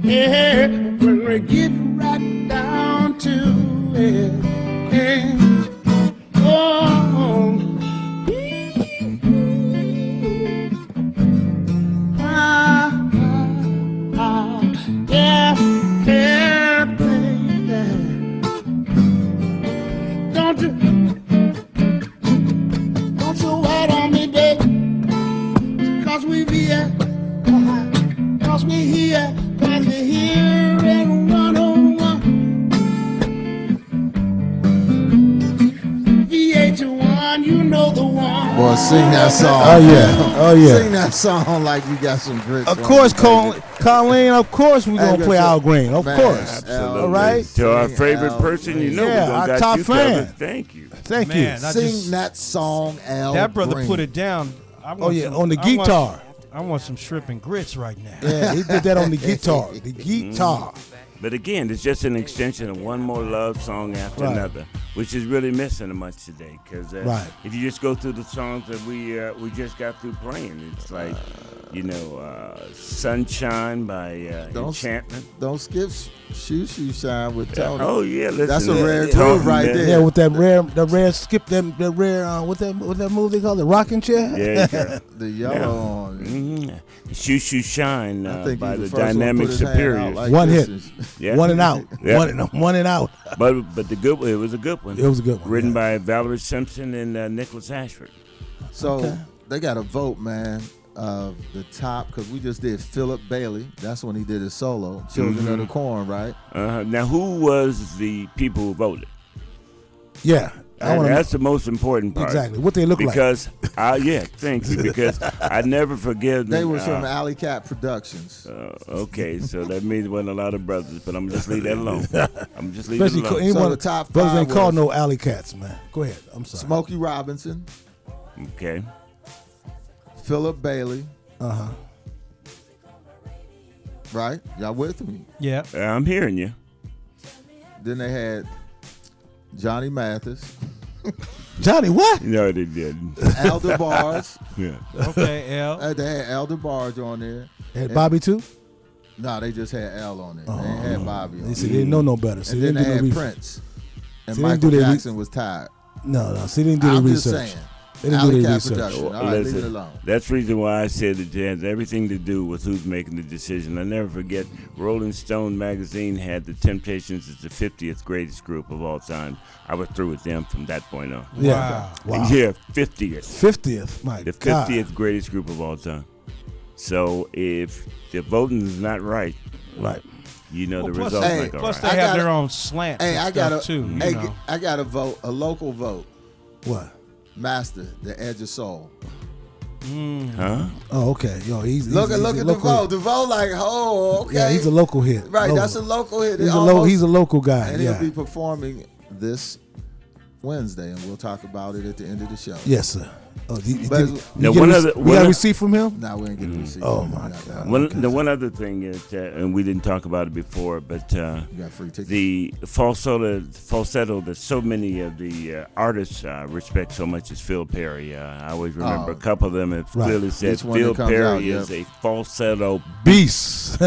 Yeah, when we get right down to it, yeah. Oh, yeah, yeah, baby. Don't you wait on me, baby, 'cause we be here, 'cause we here. And we're here at 101 VH1, you know the one. Boy, sing that song. Oh yeah, oh yeah. Sing that song like you got some grits. Of course, Colleen. Of course, we're gonna play Al Green. Of course. Absolutely. All right. To our favorite person, you know, Yeah, we're our gonna top got you fan. covered. Thank you. Thank Man, you. I Sing just- that song, Al That brother Green. put it down. I want Oh yeah, on the I want- guitar. I want some shrimp and grits right now. Yeah, he did that on the guitar. The guitar. But again, it's just an extension of one more love song after Right. another, which is really missing much today. Because Right. if you just go through the songs that we just got through playing, it's like, "Sunshine" by Enchantment. Don't skip "Shoo Shoo Shine" with Tony. Oh yeah, listen, That's a rare Tony, groove right man. there. Yeah, with that rare skip them the rare what that move they call it, rocking chair. Yeah, yeah. The yellow on it. "Shoo Shoo Shine" I think by he's the first one to Dynamic put his hand Superiors. out like One this hit. is- Yeah. One and out. Yeah. One and out. But the good one, it was a good one. It was a good one. Written yeah. by Valerie Simpson and Nicholas Ashford. So they got a vote, man. The top, because we just did Philip Bailey. That's when he did his solo, "Children of the Corn," right? Now, who was the people who voted? Yeah. I wanna That's the most important part. Exactly. What they look because, thank you. Because I never forget. They was from Alley Cat Productions. Okay, so that means there wasn't a lot of brothers, but I'm gonna just leave that alone. I'm just leaving it Especially alone. anyone, So the top brothers five ain't called was- no alley cats, man. Go ahead. I'm sorry. Smokey Robinson, Okay. Philip Bailey, Uh-huh. right? Y'all with me? Yeah. I'm hearing you. Then they had Johnny Mathis, Johnny, what? No, they didn't. Elder Barge. Yeah. Okay, L. They had Elder Barge on there. Had Bobby too? No, they just had L on it. They ain't had Bobby on They it. said they didn't know no better. So And they then didn't they do had no research. Prince. And See, they didn't Michael do their Jackson was tired. No, see, they didn't do I'm the just research. saying. They didn't Alley do their Cat research. Production. All right, leave it alone. That's the reason why I said it has everything to do with who's making the decision. I never forget, Rolling Stone magazine had the Temptations as the 50th greatest group of all time. I was through with them from that point on. Yeah. Wow. Yeah, 50th. 50th. My The God. 50th greatest group of all time. So if the voting is not right, right, you know the plus, results hey, not go plus right. they have their own slants Hey, and I stuff got too. Hey, You know. I got to vote a local vote. What? Master, the Edge of Soul. Huh? Oh, okay. Yo, he's Look he's at a the local vote. The vote, like, oh, okay. Yeah, he's a local hit. Right, Local. that's a local hit. He's a local guy. And Yeah. he'll be performing this Wednesday, and we'll talk about it at the end of the show. Yes, sir. Oh, But- we one got a other- receipt from him? No, we ain't getting the receipt. Oh my God. One other thing is, and we didn't talk about it before, but You got free tickets. the falsetto that so many of the artists respect so much is Phil Perry. I always remember a couple of them have clearly said Each one Phil that comes Perry out, is a falsetto beast.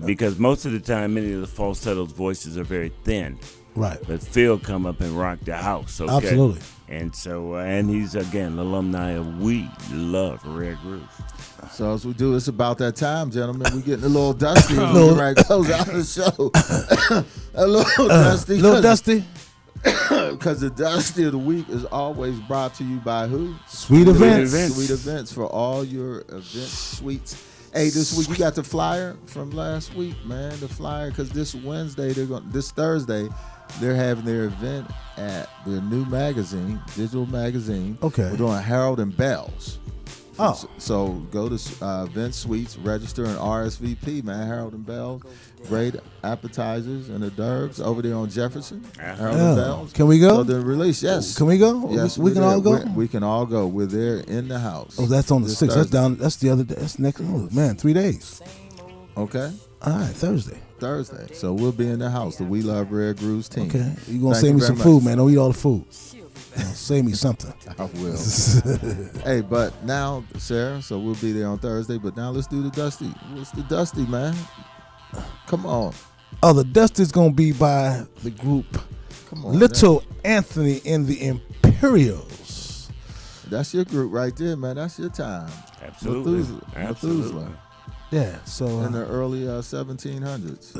because most of the time, many of the falsetto's voices are very thin. Right. But Phil come up and rock the house. Okay? Absolutely. And so, and he's again an alumni of We Love Rare Grooves. So as we do, it's about that time, gentlemen. We're getting a little dusty. We're right close out the show. A little dusty. Little dusty. Because the dusty of the week is always brought to you by who? Sweet Events. Sweet Events for all your event suites. Hey, this week you got the flyer from last week, man. The flyer, because this Thursday, they're having their event at their new magazine, digital magazine. Okay. We're doing Harold and Bells. Oh. So go to Event Suites, register and RSVP, man. Harold and Bells. Great appetizers and hors d'oeuvres over there on Jefferson. Harold and Bells. Can we go? So the release, yes. Can we go? Yes, we can all go? We can all go. We're there in the house. Oh, that's on the this 6th. That's Thursday. That's the other day. That's next. Oh, man, 3 days. Okay. All right, Thursday. So we'll be in the house, the We Love Rare Grooves team. Okay. You're going to Thank save you me very some much. food, man. Don't eat all the food. Save me something. I will. Hey, but now, Sarah, so we'll be there on Thursday, but now let's do the Dusty. What's the Dusty, man? Come on. Oh, the dust is going to be by the group Come on. Little Anthony and the Imperials. That's your group right there, man. That's your time. Absolutely. Methuselah. Yeah, so. In the early 1700s.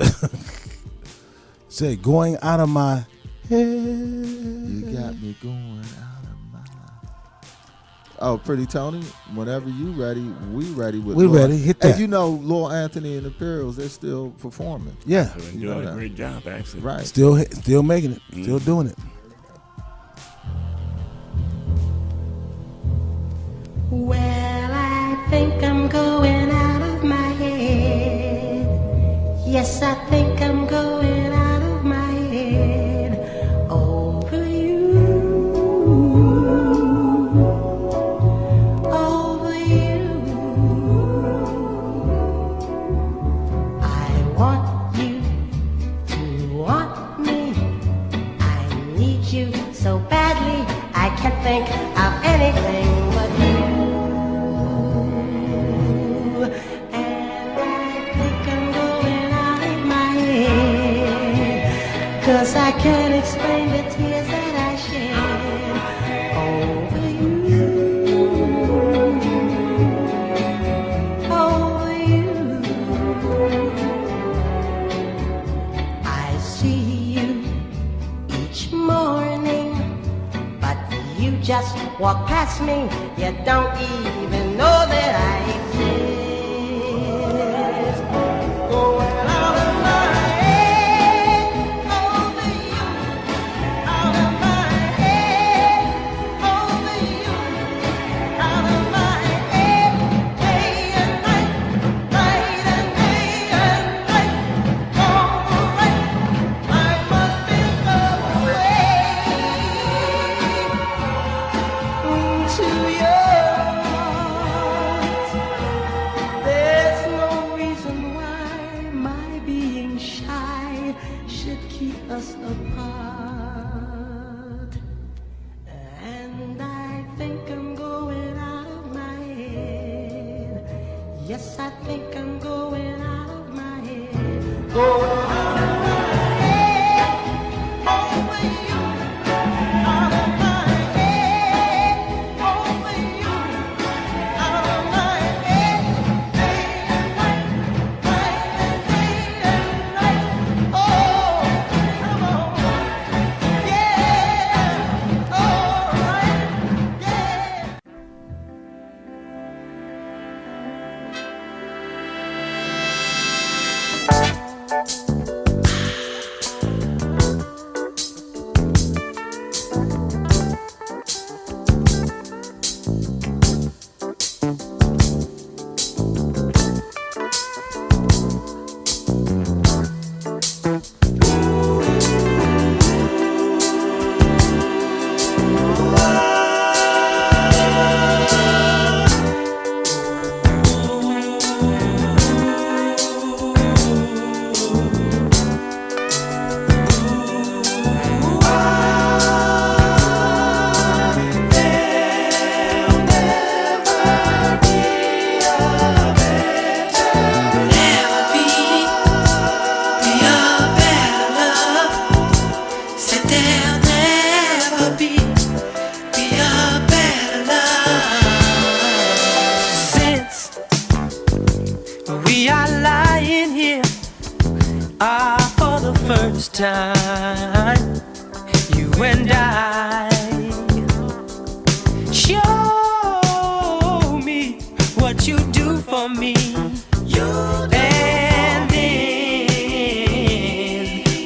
Say, going out of my head. You got me going out of my. Oh, Pretty Tony, whenever you ready, we ready with. We Lil- ready. Hit that. Hey, you know, Lil Anthony and the Imperials, they're still performing. Yeah. They're You know doing a that. great job, actually. Right. Still making it. Still doing it. Well, I think I'm going out of my head. Yes, I think I'm going out of my head over you. Over you. I want you to want me. I need you so badly. I can't think of anything but you. And I think I'm going out of my head, 'cause I can't explain the tears that I shed over you. Over you. I see you each morning, but you just walk past me. You don't even know that I exist. Going out of my head over you, out of my head over you, out of my head day and night, night and day and night. Alright, I must be the way to yours. There's no reason why my being shy should keep us apart. And I think I'm going out of my head. Yes, I think I'm going out of my head. Going out of my head over you. Out of my head over you. Out of my head day and night, night and day and night. Oh, come on, yeah, all right, yeah. We are lying here for the first time. You and I. Show me what you do for me. And then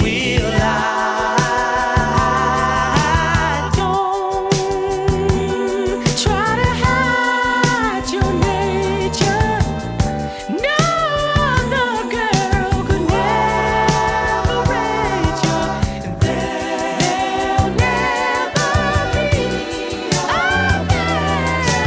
we'll lie. Don't try to hide your nature. No other girl could never rate you. And there'll never be a better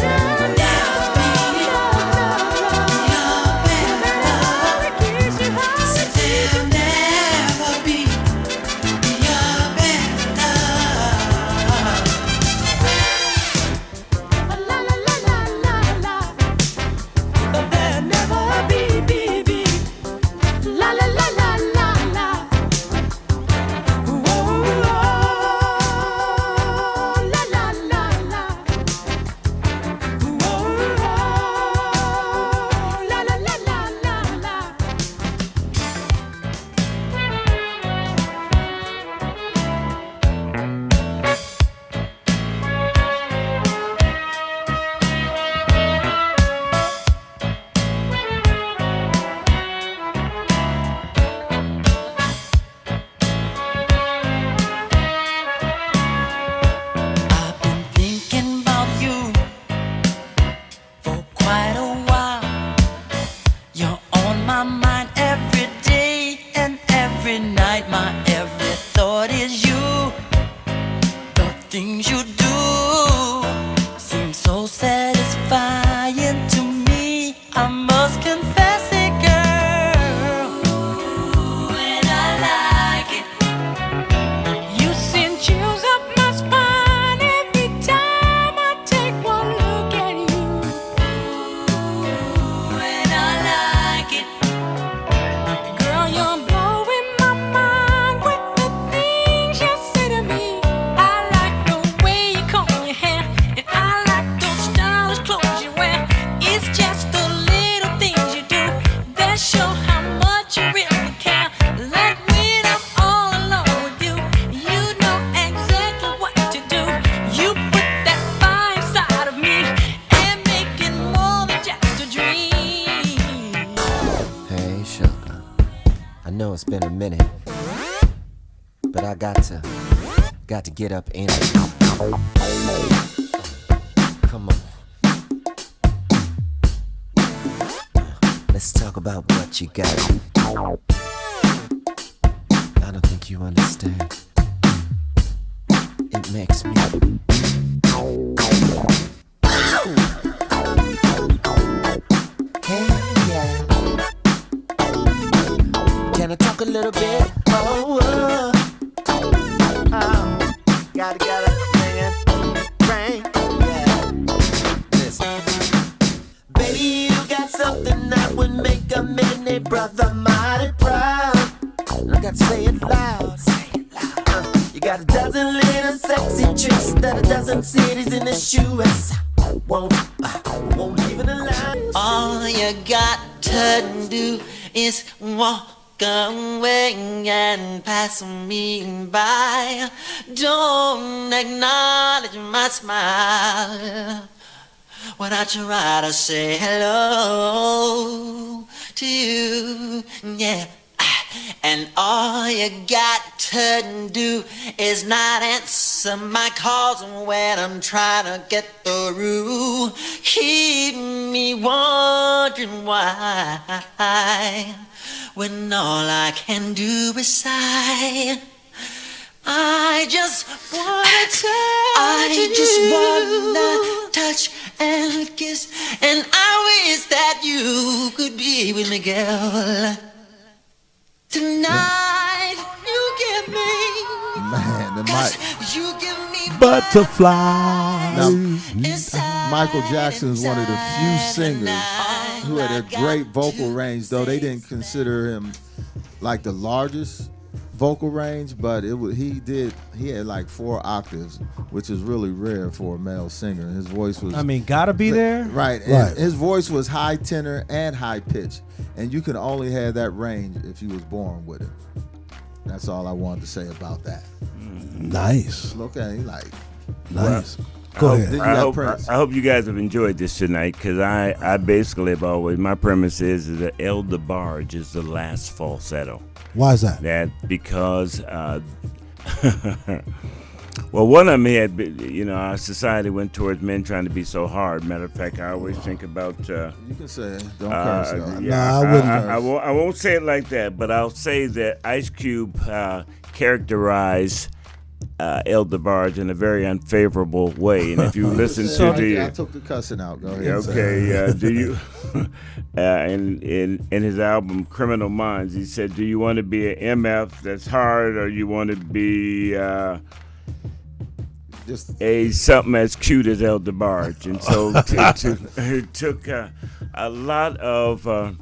It's been a minute, but I got to get up in it. Come on. Let's talk about what you got. I don't think you understand. It makes me Can I talk a little bit? Gotta get it, man. Yeah. Listen. Baby, you got something that would make a mini brother mighty proud. I got to say it loud. You got a dozen little sexy tricks that a dozen cities in the US won't even allow. All you got to do is walk away and pass me by. Don't acknowledge my smile when I try to say hello to you. Yeah. And all you got to do is not answer my calls when I'm trying to get through. Keep me wondering why, when all I can do is sigh. I just wanna touch and kiss, and I wish that you could be with me, girl. Tonight you give me, man, you give me butterflies. Now, Michael Jackson is one of the few singers who had a great vocal range, though they didn't consider him like the largest vocal range, but he had like 4 octaves, which is really rare for a male singer. His voice was, gotta be there. Right. And his voice was high tenor and high pitch, and you can only have that range if you was born with it. That's all I wanted to say about that. Nice. Okay, like nice. Go ahead. I hope you guys have enjoyed this tonight, because I basically have always, my premise is that El DeBarge is the last falsetto. Why is that? Because well, one of them had, our society went towards men trying to be so hard. Matter of fact, I always think about. You can say it. Don't curse. I wouldn't. I won't say it like that, but I'll say that Ice Cube characterized El DeBarge in a very unfavorable way, and if you listen to I took the cussing out. Go ahead. Okay, do you? In his album Criminal Minds, he said, "Do you want to be an MF that's hard, or you want to be just something as cute as El DeBarge?" And so it took a lot of.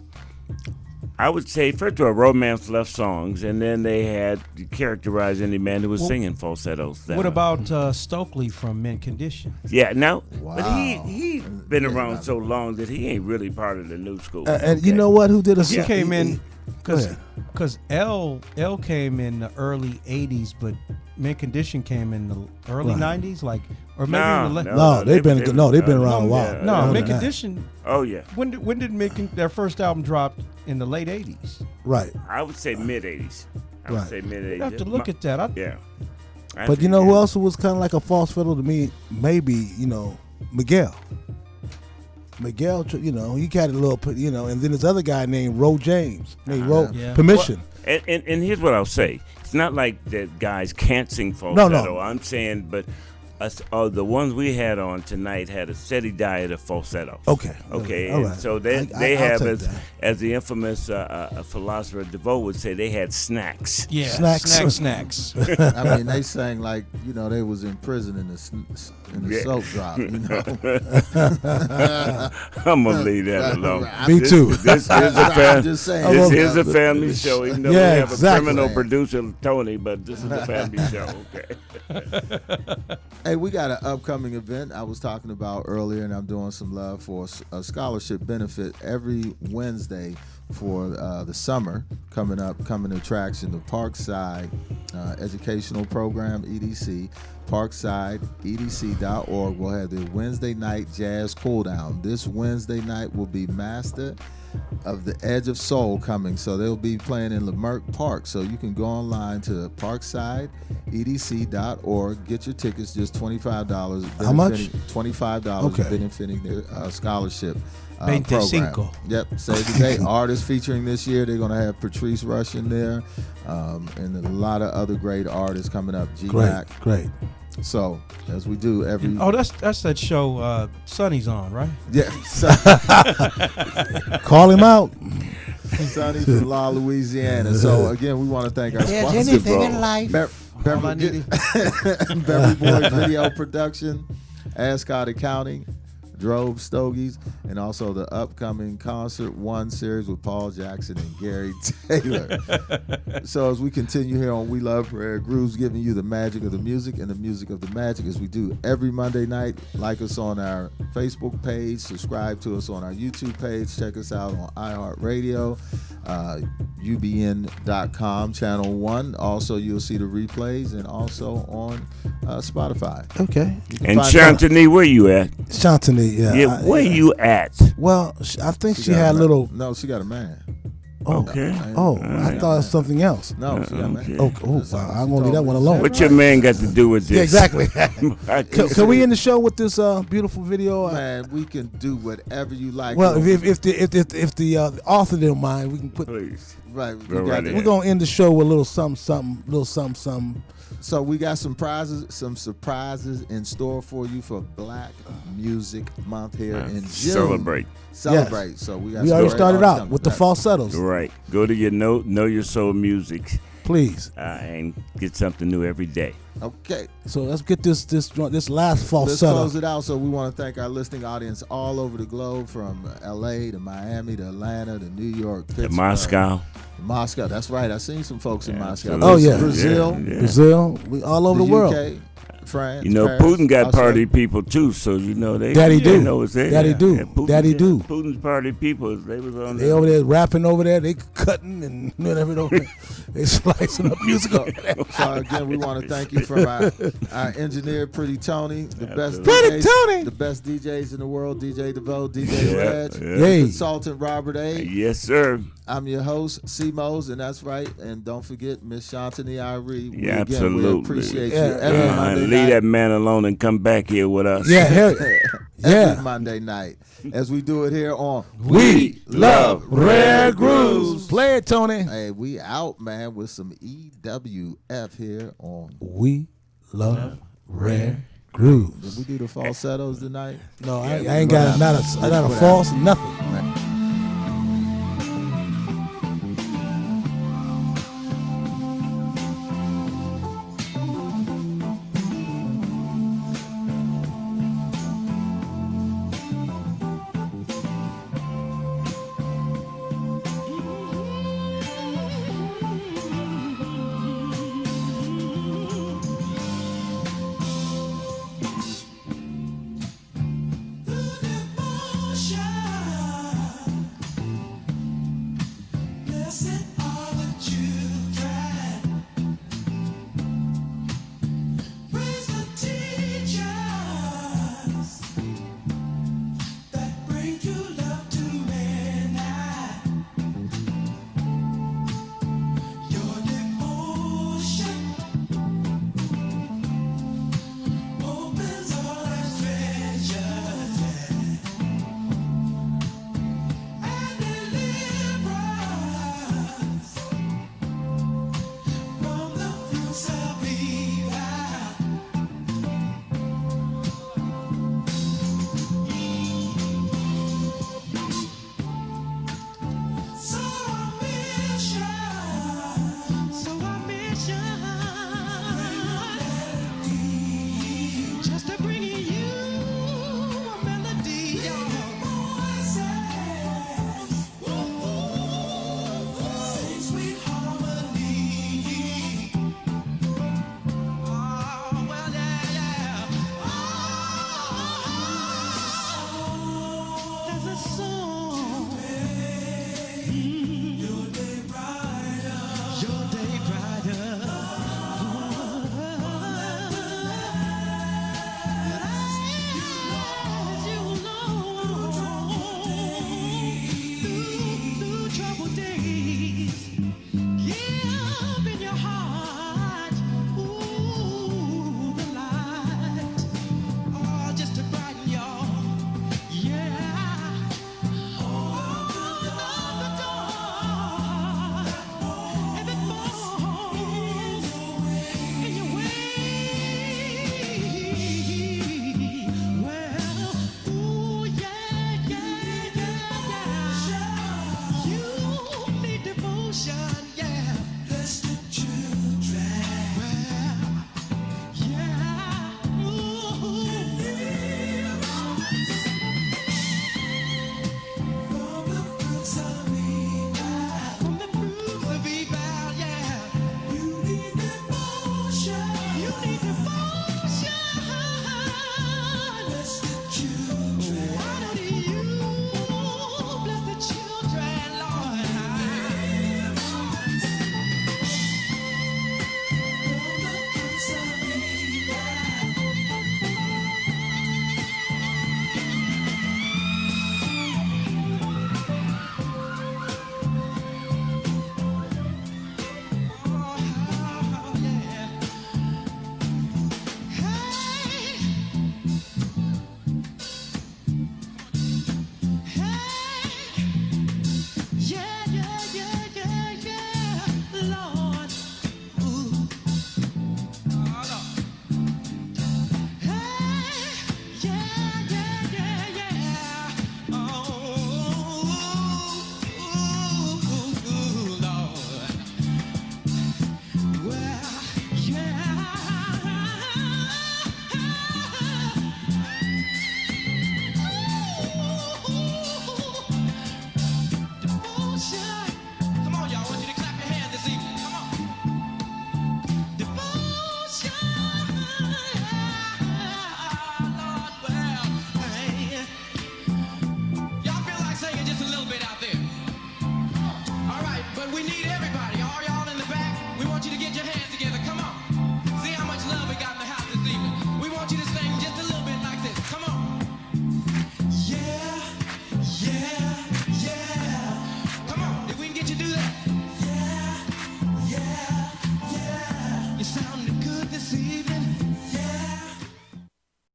I would say, first of all, Romance left songs, and then they had to characterize any man who was singing falsettos. What about Stokely from Mint Condition? Yeah, no, but he's been around so long that he ain't really part of the new school. And you know what? Who did a He came in because L came in the early '80s, but Mint Condition came in the early '90s, like, or maybe in the they've been around a while. No, Mint Condition. Oh yeah. When did their first album drop? In the late '80s. Right. I would say mid '80s. I would say mid '80s. You have to look at that. Yeah. But you know who else was kind of like a falsetto to me? Maybe, Miguel. Miguel, he got a little, and then this other guy named Ro James. Permission. Well, and here's what I'll say. It's not like that guys can't sing falsetto. No. I'm saying, but the ones we had on tonight had a steady diet of falsetto. Okay. And right. so they have, as the infamous philosopher DeVoe would say, they had snacks. Yeah, snacks. I mean, they sang like they was in prison in the soap drop. I'm gonna leave that alone. Me too. This is a family show, even though we have a criminal producer, Tony. But this is a family show. Okay. Hey, we got an upcoming event I was talking about earlier, and I'm doing some love for a scholarship benefit every Wednesday for the summer coming attraction, the Parkside Educational Program, EDC, parksideedc.org. We'll have the Wednesday night jazz cool down. This Wednesday night will be Master of the Edge of Soul coming, so they'll be playing in Leimert Park. So you can go online to parksideedc.org, get your tickets, just $25. How much? $25, benefiting their scholarship program. 25. Yep, save the day. Artists featuring this year, they're going to have Patrice Rush in there, and a lot of other great artists coming up. G-Mac. Great. So, as we do every... Oh, that's that show Sonny's on, right? Yeah. Call him out. Sonny from La Louisiana. So, again, we want to thank our sponsor. There's anything in life. Beverly Boy Video Production, Ascot Accounting, Drove Stogies, and also the upcoming Concert One series with Paul Jackson and Gary Taylor. So as we continue here on We Love Rare Grooves, giving you the magic of the music and the music of the magic as we do every Monday night. Like us on our Facebook page, subscribe to us on our YouTube page, check us out on iHeartRadio, ubn.com, Channel 1. Also, you'll see the replays, and also on Spotify. Okay. And Shantini, where you at? Shantini, yeah. Where you at? Well, I think she had a little... No, she got a man. Okay. I thought it was something else. No, she got a man. I'm going to leave that one alone. What your man got to do with this? Yeah, exactly. Can we end the show with this beautiful video? Man, we can do whatever you like. Well, if the author don't mind, we can put... Please. Right. We're going to end the show with a little something. So we got some surprises in store for you for Black Music Month here in June. Celebrate. Yes. So we already started out with the falsettos. Right. Go to your Know Your Soul Music Please. And get something new every day. Okay. So let's get this last falsetto. Let's close it out. So we want to thank our listening audience all over the globe, from L.A. to Miami to Atlanta to New York, Pittsburgh, To Moscow. Moscow. That's right. I seen some folks in Moscow. Oh yeah, Brazil, Brazil. We all over the world. UK, France. You know, Paris, Putin got Australia. party people too, so you know they. Daddy do. Know it's there. Daddy do. Putin, Daddy do. Putin's party people. They was on. They over there rapping over there. They cutting and whatever over there. They slicing up music over there. So again, we want to thank you from our engineer, Pretty Tony, the best Pretty DJs, Tony, the best DJs in the world, DJ DeVoe, DJ Reg, Yay. Consultant Robert A. Yes, sir. I'm your host, C-Mose, and that's right. And don't forget Miss Shantini Irie. Yeah, absolutely. We appreciate you every Monday leave night. that man alone and come back here with us. Yeah, every Monday night, as we do it here on We Love Rare Grooves. Play it, Tony. Hey, we out, man, with some EWF here on We Love Rare Grooves. Did we do the falsettos tonight? No, I ain't got not a false, nothing.